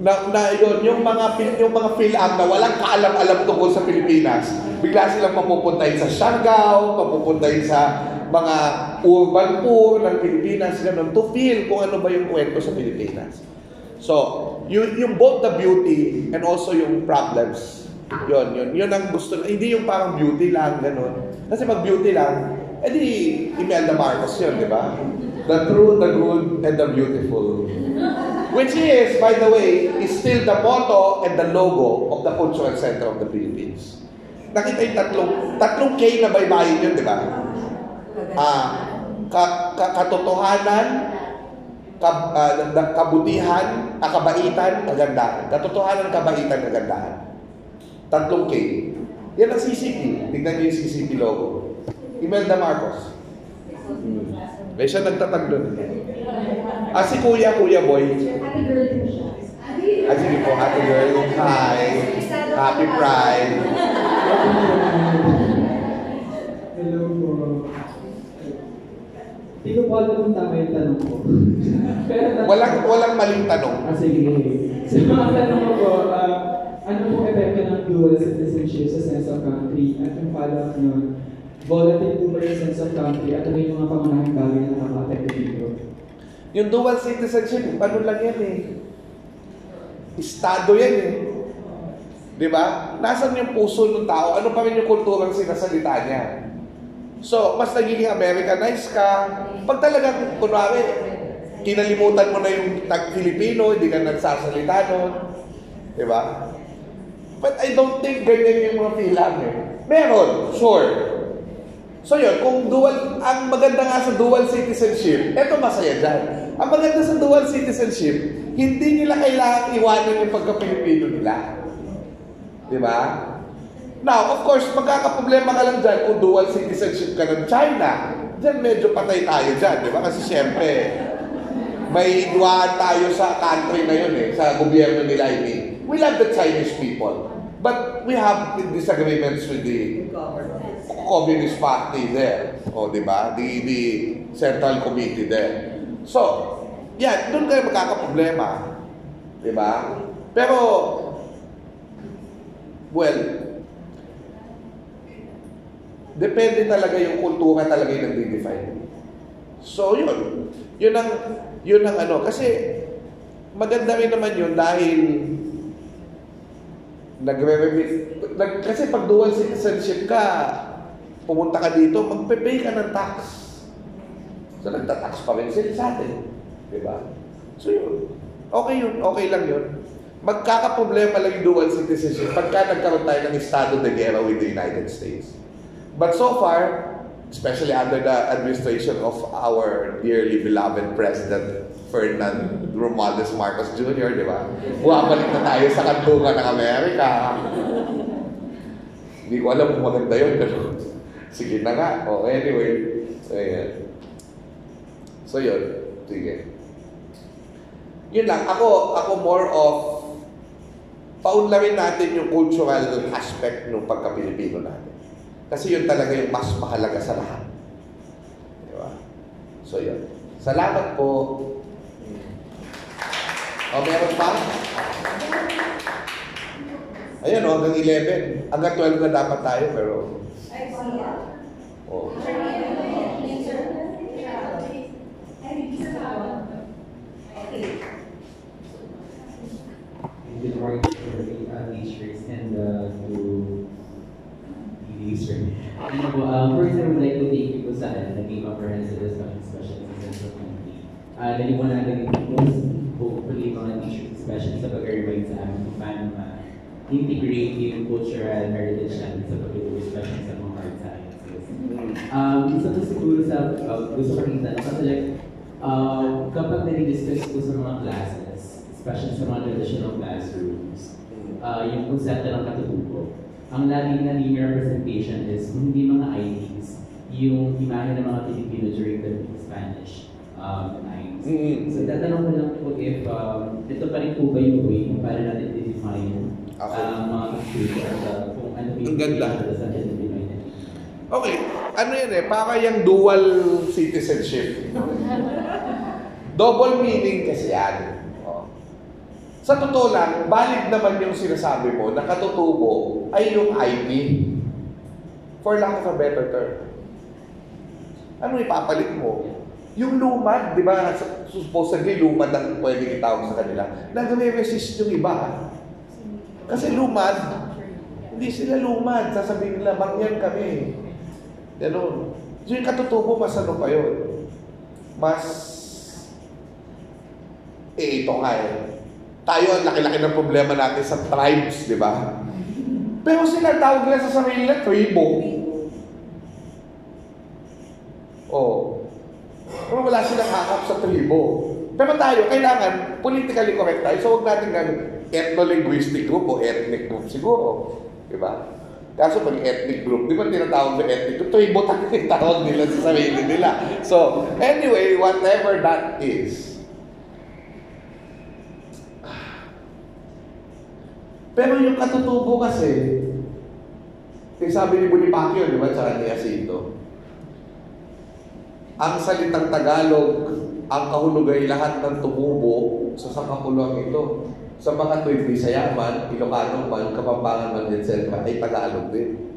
na yun, yung mga PhilAm na walang kaalam-alam tungkol sa Pilipinas, bigla silang mapupuntahin sa Siargao, mapupuntahin sa mga urban poor ng Pilipinas, ganun, to feel kung ano ba yung kwento sa Pilipinas. So, yung both the beauty and also yung problems, yun ang gusto. Hindi yung parang beauty lang, ganun. Kasi pag beauty lang, edi Imelda Marcos yun, di ba? The true, the good, and the beautiful. Which is, by the way, is still the motto and the logo of the Cultural Center of the Philippines. Nakita yung tatlong K na baybayin yun, di ba? Katotohanan, kabutihan, kabaitan, kagandahan. Katotohanan, kabaitan, kagandahan. Tatlong K. Yan ang CCP. Tignan niyo yung CCP logo. Imelda Marcos. May siya nagtatag doon. Si Kuya Boy. Happy girl po siya. Sige po, Happy Girl. Hi. Happy Pride. Hello po. Hindi ko po alam kung tama yung tanong ko. Pero Walang maling tanong. sige. Sa mga tanong ko po, ano pong epekto ng dual citizenship sa sense of country? At yung follow-up nyo, volatile po ba yung sense of country at ano yung mga pangunahing bagay na nakaka-apekto dito? Yung dual citizenship, ano lang yan eh. Estado yan eh. Di ba? Nasaan yung puso ng tao? Ano pa rin yung kulturang sinasalita niya? So, mas nagiging Americanized ka. Pag talagang, kunwari, kinalimutan mo na yung tag-Filipino, hindi ka nagsasalita nun. Di ba? But I don't think ganyan yung mga filam eh. Meron, sure. So yun, kung dual, ang maganda nga sa dual citizenship, eto masaya dyan. Ang maganda sa dual citizenship, hindi nila kailangan iwanan yung pagka-Pilipino nila. Di ba? Now, of course, magkakaproblema ka lang dyan kung dual citizenship ka ng China. Diyan medyo patay tayo dyan, di ba? Kasi siyempre, may idwaan tayo sa country na yun eh, sa gobyerno nila, I mean. We love the Chinese people, but we have disagreements with the Communist Party there. O, di ba? The Central Committee there. So, yan, doon kayo magkakaproblema. Di ba? Pero, well, depende talaga yung kultura talaga yung nag-define. So, yun. Yun ang ano. Kasi, maganda rin naman yun dahil kasi pag dual citizenship ka, pumunta ka dito, magpe-pay ka ng tax. So, nagtatax pa rin sila sa atin. Diba? So, yun. Okay yun. Okay lang yun. Magkakaproblema lang yung dual citizenship pagka nagkaroon tayo ng estado de guerra with the United States. But so far, especially under the administration of our dearly beloved President Ferdinand Romualdez Marcos Jr., di ba? Bumabalik na tayo sa kanlungan ng Amerika. Hindi ko alam kung maganda yun, pero sige na nga. Oh, anyway. So, yan. So, yun. Sige. Yun lang. Ako more of paunlarin natin yung cultural aspect ng pagka-Pilipino natin. Kasi yun talaga yung mas mahalaga sa lahat. Di ba? So, yun. Salamat po. O, meron pa? Ayun, hanggang 11. Hanggang 12 na dapat tayo, pero... Oh. Good morning to teachers and to user. First, I would like to thank you po sa naging comprehensive discussion, especially sa Central Country. Naliwanagan most hopefully mga teachers, especially sa pag-remind sa amin kung paano ma-integrate yung cultural heritage natin sa pag-remind, especially sa mga hard sciences. Isa po siguro sa gusto ko rin tanong kasi like, kapag nag-discuss po sa mga classes, especially sa mga traditional classrooms, yung konsepto ng katutubo. Ang laging naging representation is kung hindi mga IDs, yung imahe ng mga Pilipino during the Spanish times. So tatanong ko lang po if ito pa rin po ba yung way kung paano natin i-define mga culture at kung ano yung sa Pilipino. Okay, ano yan eh, para yung dual citizenship. Double meaning kasi yan. Sa totoo lang, valid naman yung sinasabi mo na katutubo ay yung IP. For lack of a better term. Ano ipapalit mo? Yung lumad, di ba? Supposedly lumad ang pwede itawag sa kanila. Nagre-resist yung iba. Kasi lumad, hindi sila lumad. Sasabihin nila, mangyan kami. Ganun. So yung katutubo, mas ano pa yun? Mas, ito nga eh. Tayo, ang laki-laki ng problema natin sa tribes, di ba? Pero sila, tawag nila sa sarili nila, tribo. Oh. Pero wala silang hakap sa tribo. Pero tayo, kailangan politically correct tayo. So, huwag natin gano'n ethno-linguistic group o ethnic group siguro. Di ba? Kaso pag ethnic group, di ba tinatawag sa ethnic group? Tribo tayo tawag nila sa sarili nila. So, anyway, whatever that is, pero yung katutubo kasi, sabi ni Bonifacio, di ba, sa ni Jacinto, ang salitang Tagalog, ang kahulugan ay lahat ng tumubo sa sangkapuluan ito. sa mga tuwid Bisaya man, Ilocano man, Kapampangan man, etc. ay Tagalog din.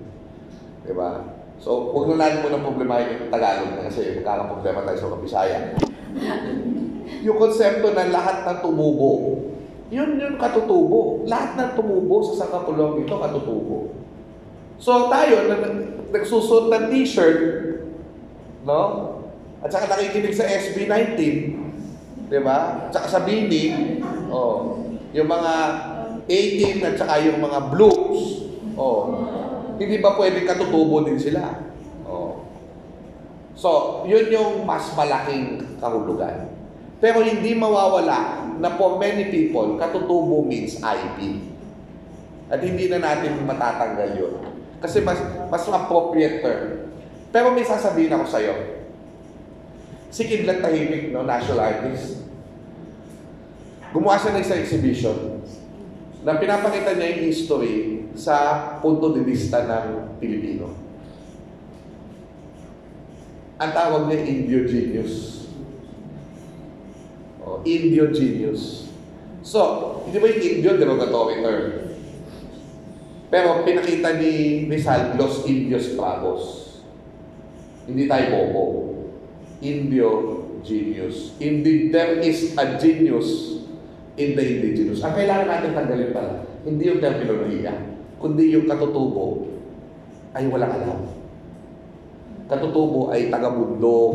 Diba? So, huwag na natin muna problemahin yung Tagalog na kasi magkakaproblema tayo sa Kabisaya. Yung konsepto na lahat ng tumubo, yun katutubo. Lahat ng tumubo sa Sangkapulong ito katutubo. So, tayo, nagsusuot ng t-shirt, no? At saka nakikinig sa SB19, diba? At saka sa Bini, yung mga 18 at saka yung mga blues, hindi ba pwedeng katutubo din sila? So, yun yung mas malaking kahulugan. Pero hindi mawawala na for many people, katutubo means IP. At hindi na natin matatanggal yun. Kasi mas appropriate term. Pero may sasabihin ako sa'yo. Si Kidlat Tahimik, no, national artist, gumawa siya ng isang exhibition na pinapakita niya yung history sa punto de vista ng Pilipino. Ang tawag niya Indio-Genius. Indio-Genius. So, hindi ba yung Indio derogatory term? Pero pinakita ni Rizal, Los Indios Bravos. Hindi tayo bobo. Indio-Genius. Indeed, there is a genius in the indigenous. Ang kailangan natin tanggalin pala, hindi yung terminolohiya, kundi yung katutubo ay walang alam. Katutubo ay taga-bundok.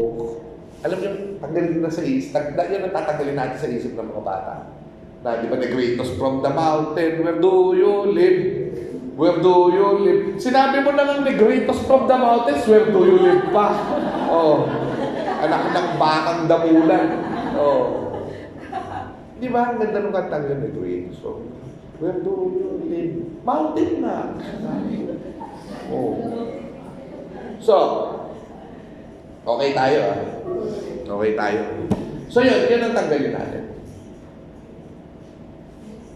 Alam niyo, tanggalin na sa isip. Yan ang tatanggalin natin sa isip ng mga bata. Na, di ba, the greatest from the mountain, where do you live? Where do you live? Sinabi mo na lang, the greatest from the mountains, where do you live pa? Anak ng bakang damulan. Di ba, ang ganda nung kantang yun, the greatest from, where do you live? Mountain na. So, okay tayo, Okay tayo. So yun ang tanggalin natin.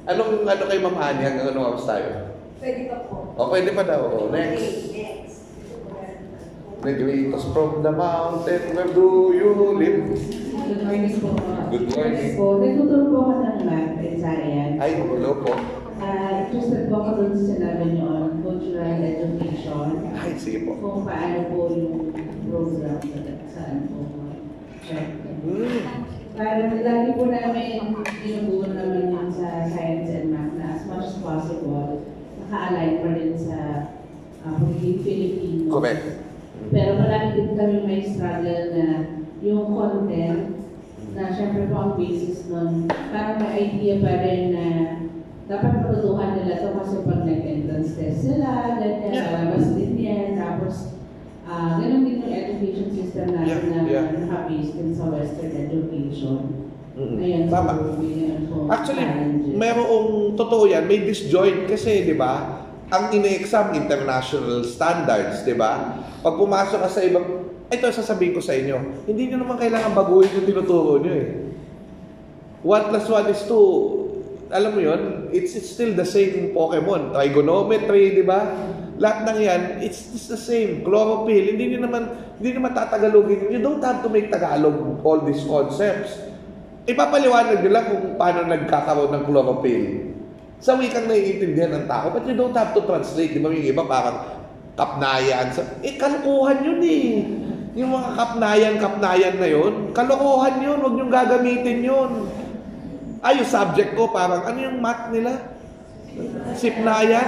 Ano kay Ma'am Ani, hanggang ano oras tayo? Pwede pa po. Pwede pa daw. Next. The greatest from the mountain, where do you live? Good morning po. Good morning. Po, nagtuturo po ako ng math and science. Ay, hello po. Interested po ako dun sa sinabi niyo on cultural education. Ay, sige po. Kung paano po yung program saan po. Parang lagi po namin ginubuo namin yun sa science and math na as much as possible naka-align pa rin sa pagiging Filipino. Correct. Pero marami din kami may struggle na yung content na syempre po ang basis nun, parang may idea pa rin na dapat matutuhan nila ito kasi pag nag-entrance test sila, ganyan, palabas din yan. Tapos, ganun din yung education system natin na naka-based din sa Western education. Ayan, tama. So, actually, merong totoo yan, may disjoint kasi, di ba? Ang ine-exam, international standards, di ba? Pag pumasok ka sa ibang, ito sasabihin ko sa inyo, hindi nyo naman kailangan baguhin yung tinuturo nyo eh. 1 + 1 is 2. Alam mo yun, it's still the same Pokemon. Trigonometry, di ba? Lahat ng yan, it's the same. Chlorophyll, hindi naman tatagalogin. You don't have to make Tagalog all these concepts. Ipapaliwanag nila kung paano nagkakaroon ng chlorophyll. Sa wikang naiintindihan ng tao, but you don't have to translate. Di ba yung iba parang kapnayan. Kalokohan yun eh. Yung mga kapnayan na yun, kalokohan yun. Huwag niyong gagamitin yun. Yung subject ko, parang, ano yung math nila? Sipnayan?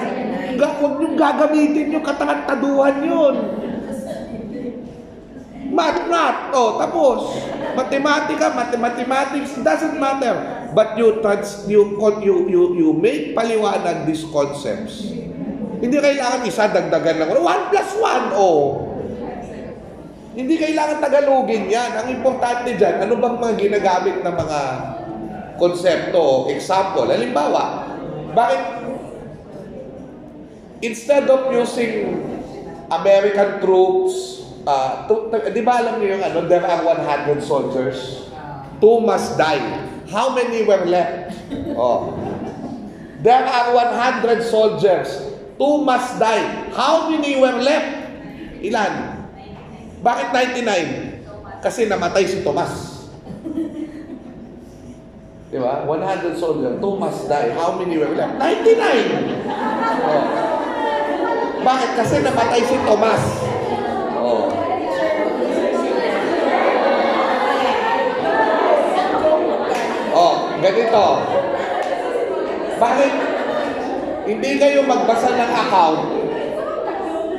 Huwag niyong gagamitin yung katangantaduhan yun. Math. Tapos. Mathematics, doesn't matter. But you make paliwanag these concepts. Hindi kailangan isa dagdagan lang. 1 + 1, Hindi kailangan Tagalogin yan. Ang importante dyan, ano bang mga ginagamit na mga konsepto, example. Halimbawa, bakit instead of using American troops, di ba alam niyo yung there are 100 soldiers, 2 must die. How many were left? There are 100 soldiers, 2 must die. How many were left? Ilan? Bakit 99? Kasi namatay si Tomas. Di ba? 100 soldiers, 2 must die. How many were left? 99! Oh. Bakit? Kasi namatay si Tomas. Oh. Oh, ganito. Bakit hindi kayo magbasa ng account?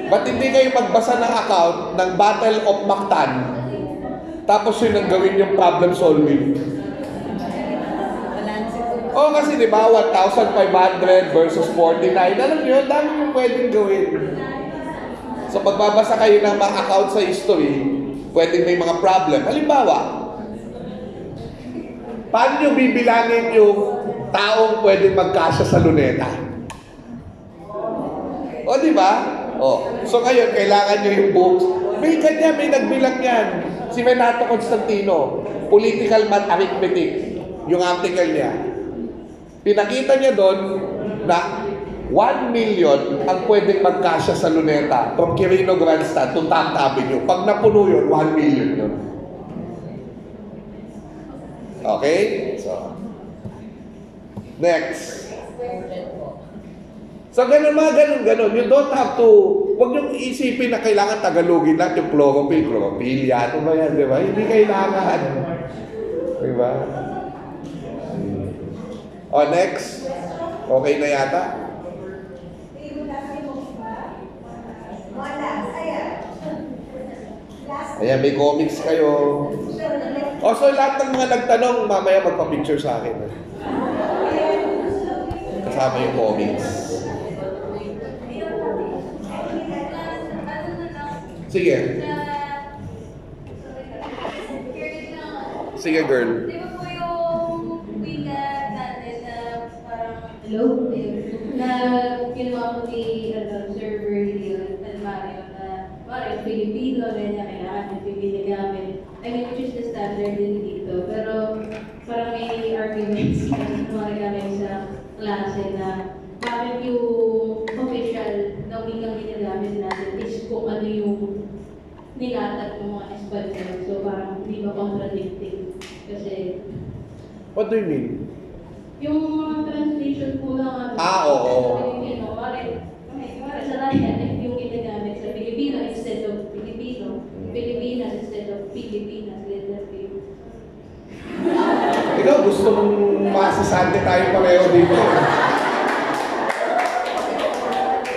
Ba't hindi kayo magbasa ng account ng Battle of Mactan? Tapos yun ang gawin yung problem solving. Oh, kasi di ba 1,500 versus 49. Alam niyo, dami yung pwedeng gawin. So pagbabasa kayo ng mga account sa history, pwedeng may mga problem. Halimbawa, paano nyo bibilangin yung taong pwedeng magkasya sa luneta? O, di ba? O, so ngayon, kailangan nyo yung books. May kanya, may nagbilang yan. Si Renato Constantino, Political Math Arithmetic, yung article niya. Pinakita niya doon na 1 million ang pwedeng magkasya sa luneta from Quirino Grandstand to Taft Avenue. Pag napuno yun, 1 million yun. Okay? So, next. So, ganun. You don't have to, huwag niyong isipin na kailangan Tagalogin lang yung chlorophyll yan. Ano ba yan, di ba? Hindi kailangan. Di ba? O, next. Okay na yata? Ayan, may comics kayo. O, so lahat ng mga nagtanong, mamaya magpa-picture sa akin. Kasama yung comics. Sige. Sige, girl. Di ba po yung wika natin na parang Hello? na ginawa ko ni Sir Virgil at Mario na parang Filipino na niya kailangan ng pinigamit. I mean, which is the standard din dito. Pero parang may arguments na mga namin sa klase na bakit yung official na wikang ginagamit natin is kung ano yung nilatag ng mga Espanyol. So parang hindi ba contradicting? Kasi What do you mean? yung mga translation po lang Oo. Filipino, para sa lahat, yung ginagamit sa Filipino instead of Filipino, Pilipinas instead of Pilipinas, Ikaw, gusto mong masasante tayo pareho dito.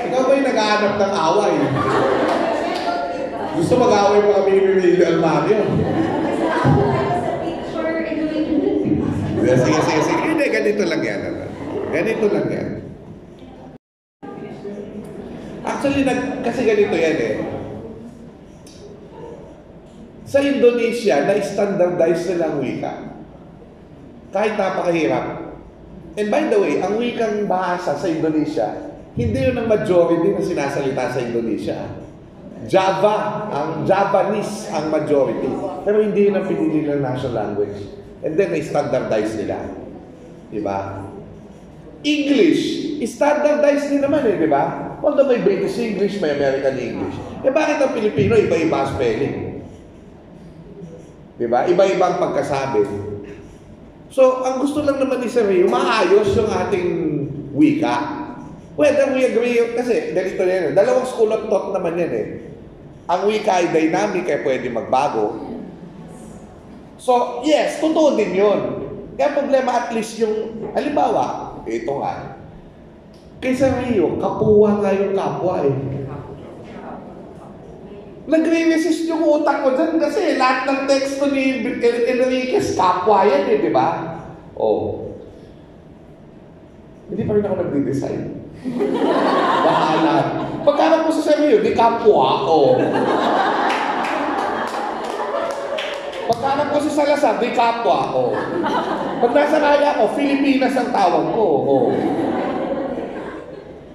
Ikaw ba'y nag-aanap ng away? Gusto mag-away pa kami ni Emilio Almario. Sige. Hindi, ganito lang yan. Ganito lang yan. Actually, kasi ganito yan eh. Sa Indonesia, na-standardize nila ang wika. Kahit napakahirap. And by the way, ang wikang bahasa sa Indonesia, hindi yun ang majority na sinasalita sa Indonesia. Ang Javanese ang majority. Pero hindi yun ang pinili ng national language. And then, na-standardize nila. Diba? English, standardized din naman eh, di ba? Although may British English, may American English. Eh bakit ang Pilipino, iba-iba ang spelling? Di ba? Iba-ibang pagkasabi. So, ang gusto lang naman ni Sir Rio, maayos yung ating wika. Whether we agree, kasi ganito yan, dalawang school of thought naman yan eh. Ang wika ay dynamic, ay pwede magbago. So, yes, totoo din yun. Kaya problema at least yung, halimbawa, ito nga, kay Sir Rio, kapuwa nga yung kapwa eh. Nagre-resist yung utak ko dyan kasi lahat ng teksto ni Enriquez, kapwa yan eh, di ba? Oh. Hindi pa rin ako nagde-design. Bahala. Pagkarap mo sa Sir Rio, di kapwa ako. Pagkarap ko sa Salazar, di kapwa ako. Pag nasa kaya ako, Pilipinas ang tawag ko. Oh.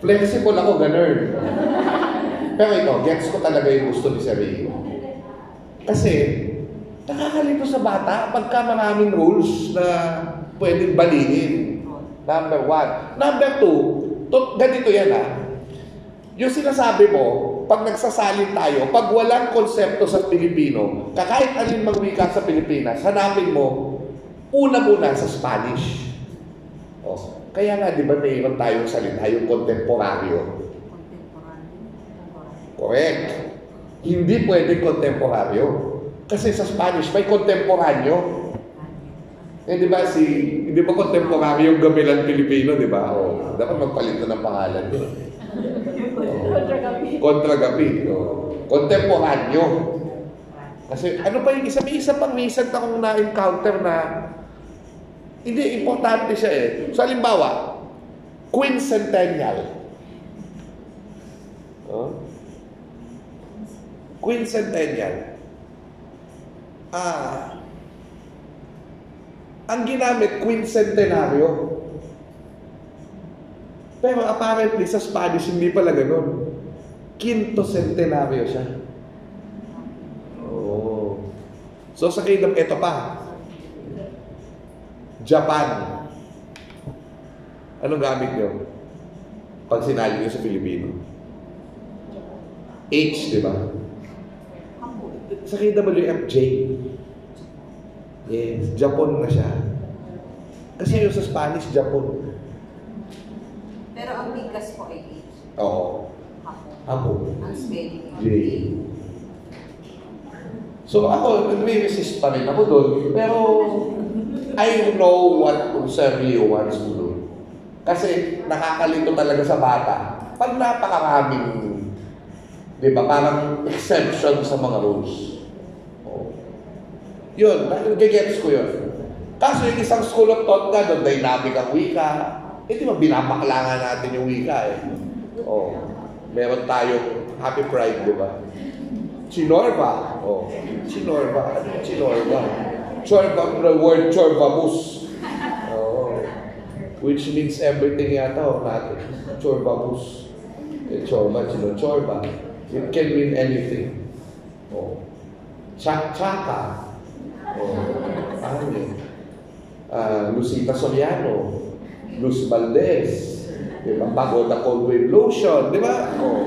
Flexible ako, ganun. Pero ito, gets ko talaga yung gusto ni Sir Rio. Kasi, nakakalito sa bata pagka maraming rules na pwedeng balihin. Number 1. Number 2, ganito yan ha. Yung sinasabi mo, pag nagsasalin tayo, pag walang konsepto sa Pilipino, kahit alin magwika sa Pilipinas, hanapin mo, Una-una sa Spanish. Oh. Kaya nga, di ba, mayroon tayong salita, yung kontemporaryo. Correct. Hindi pwede kontemporaryo. Kasi sa Spanish, may kontemporanyo. Eh, di ba, di ba kontemporaryo yung gamelan Pilipino, di ba? Oh, dapat magpalit na ng pangalan yun. Kontragapi. Kontemporanyo. Kasi ano pa yung isa? May isa pang recent akong na-encounter na hindi, importante siya eh. So, halimbawa, quincentennial. Quincentennial. Ang ginamit, quincentenaryo. Pero apparently sa Spanish, hindi pala ganun. Quintocentenaryo siya. Oh. So sa kingdom, ito pa. Japan. Anong gamit nyo? Pag sinali nyo sa Filipino? H, di ba? Sa KWF, J. Yes, Japon na siya. Kasi yung sa Spanish, Japon. Pero ang bigas po ay H. Oo. Hapon. Ang spelling J. So ako, nagre-resist pa rin ako doon. Pero I know what Sergio wants to do. Kasi nakakalito talaga sa bata. Pag napakaraming, di ba, parang exception sa mga rules. Oh. Yun, nagigets ko yun. Kaso yung isang school of thought ka, doon dynamic ang wika. Eh, di ba, binabaklangan natin yung wika eh. Oh. Meron tayong Happy Pride, di ba? Chinorba. Oh. Chinorba. Ano yung Chinorba? Chorba, the word Chorbabus. Oh. Which means everything yata natin. Chorbabus. Eh, Chorba, Chorba. It can mean anything. Oh. Chaka. Oh. Ano yun? Lucita Soriano. Luz Valdez. Diba? Pagoda Cold Wave Lotion. Diba? Oh.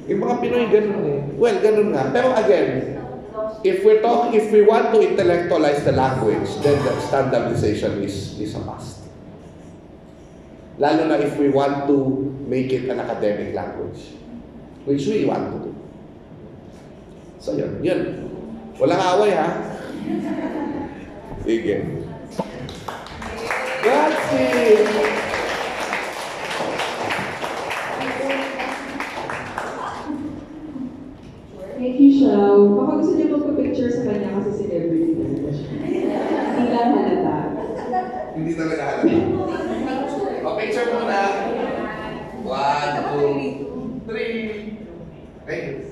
Yung mga Pinoy ganun eh. Well, ganun nga. Pero again, if we want to intellectualize the language, then the standardization is a must. Lalo na if we want to make it an academic language, which we want to do. So yun. Walang away ha? Sige. Grazie! Thank you, Shao. Baka gusto niyo magpa-picture sa kanya kasi celebrity talaga siya. Hindi lang halata. Hindi talaga halata. Picture muna. 1, 2, 3. Thank you.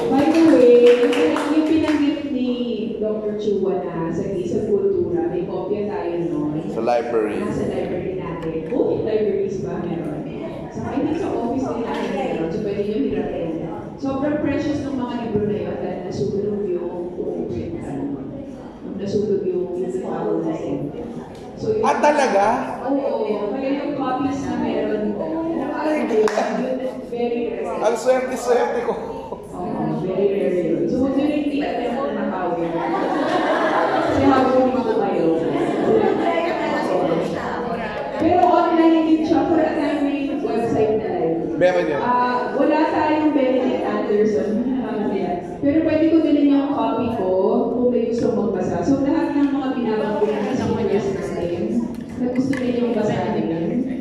By the way, yung pinag-gift ni Dr. Chua na sa kultura, may kopya tayo noon. Sa library. Sa library natin. Both libraries ba meron? Saka hindi sa office din natin meron. So pwede nyo hirapin. Sobrang precious ng mga libro na yun dahil nasunog yung nasunog yung tawag na sente. So, talaga? Oo. Kaya yung copies na meron very rare. Ang swerte-swerte ko. Very rare yun. So, huwag nyo rin tingnan mo na kawin. Kasi habang dito kayo. Pero online din siya. For a time may website na live. Meron yun. Wala tayong Benedict Anderson. Pero pwede ko bilhin yung copy ko kung may gusto magbasa. So lahat ng mga binabanggit na sa kanyas natin na gusto nila yung basahin,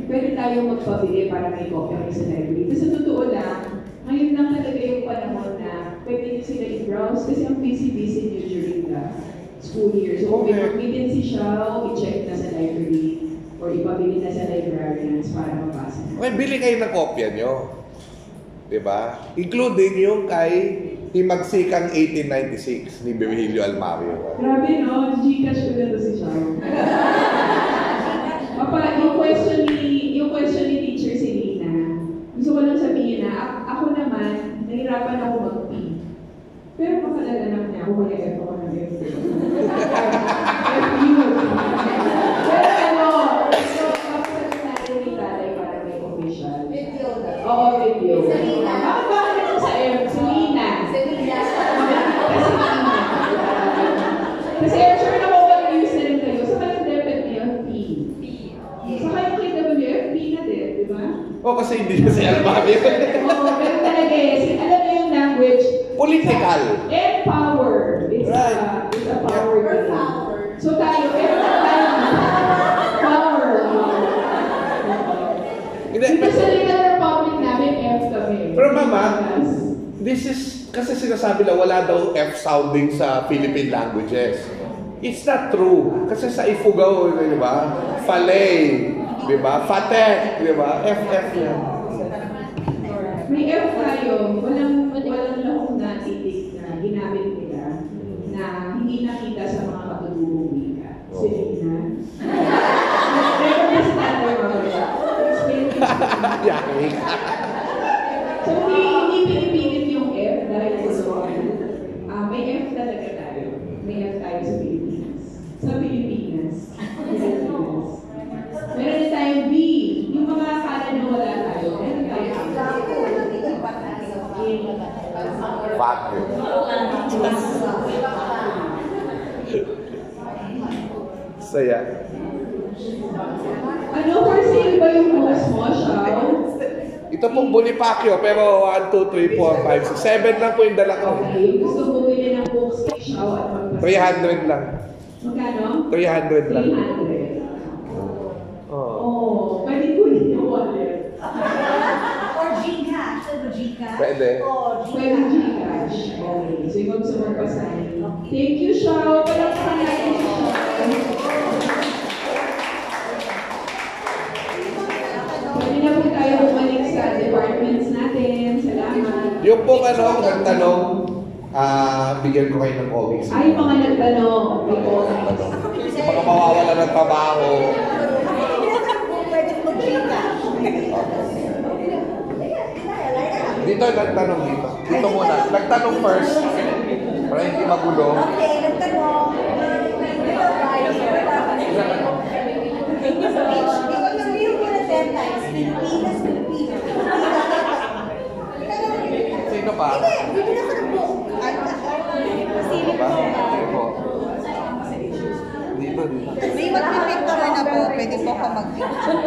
pwede tayo magpabili para may copy sa library. Kasi sa totoo lang, ngayon lang talaga yung panahon na pwede nyo sila i-browse kasi ang busy-busy nyo during the school year. So kung may mag-meeting si Xiao, i-check na sa library or ipabili na sa librarians para mabasa. Okay, bili kayo ng kopya nyo. Diba? Including yung kay Himagsikang 1896 ni Virgilio Almario. Grabe no, Gcash ko na to si Xiao. Papa, yung question ni teacher si Lina, gusto ko lang sabihin na ako naman, nahirapan ako mag-P. Pero makalaganap niya ako kaya F ako ng F. Pero ano, so, kapag natin ni Tatay para may official. Video. Oo, video. Bakit sa F? Si Lina. Sevilla. Kasi O kasi hindi na si Almario. Oo, pero talaga eh. Alam mo yung language, Political. and power. It's a power game. So tayo, power. Hindi, Dito sa Legal Republic namin, F kami. Pero mama, this is, kasi sinasabi lang wala daw F sounding sa Philippine languages. It's not true. Kasi sa Ifugao, di ba? Falay, di ba? Fatek, di ba? FF yan. May F tayo, walang lahong na titik na ginamit nila na hindi nakita sa mga katutubong wika. Sige na. Recognize natin mga explain ko. Yaki. So, hindi pinipilit yung F dahil may F talaga tayo. May F tayo sa Pilipinas. Sa Pilipinas. Meron din tayong B. Yung mga akala na wala tayo. Meron tayo. Fuck you. Saya. Ano for sale ba yung books mo, Shaw? Ito pong Bonifacio, pero 1, 2, 3, 4, 5, 6, 7 lang po yung dala ko. Okay, gusto bumili ng books kay Shaw at magpasal. 300 lang. Magkano? 300 lang. 300. Oh. Oh, pwede ko yung wallet. Or Gcash. Ano Gcash? Pwede. Pwede Gcash. Okay, so yung magsumapasahin. Thank you, Shaw. Palakpakan natin si Shaw. Pwede na po tayo bumalik sa departments natin. Salamat. Yung pong nagtanong, bigyan ko kayo ng comics. Ay, mga nagtanong. May comments. Yung mga mawawala ng trabaho. Pwede mo Gcash. Dito, nagtanong dito. Dito muna. Nagtanong first. Para hindi magulo. Okay, nagtanong. Ikaw sabihin mo na 10 times. Pilipinas, Pilipinas. Sino pa? Hindi, bibili ako ng book. Sino ba? Ito. Dito. May mag-picture na po. Pwede po ka mag-picture.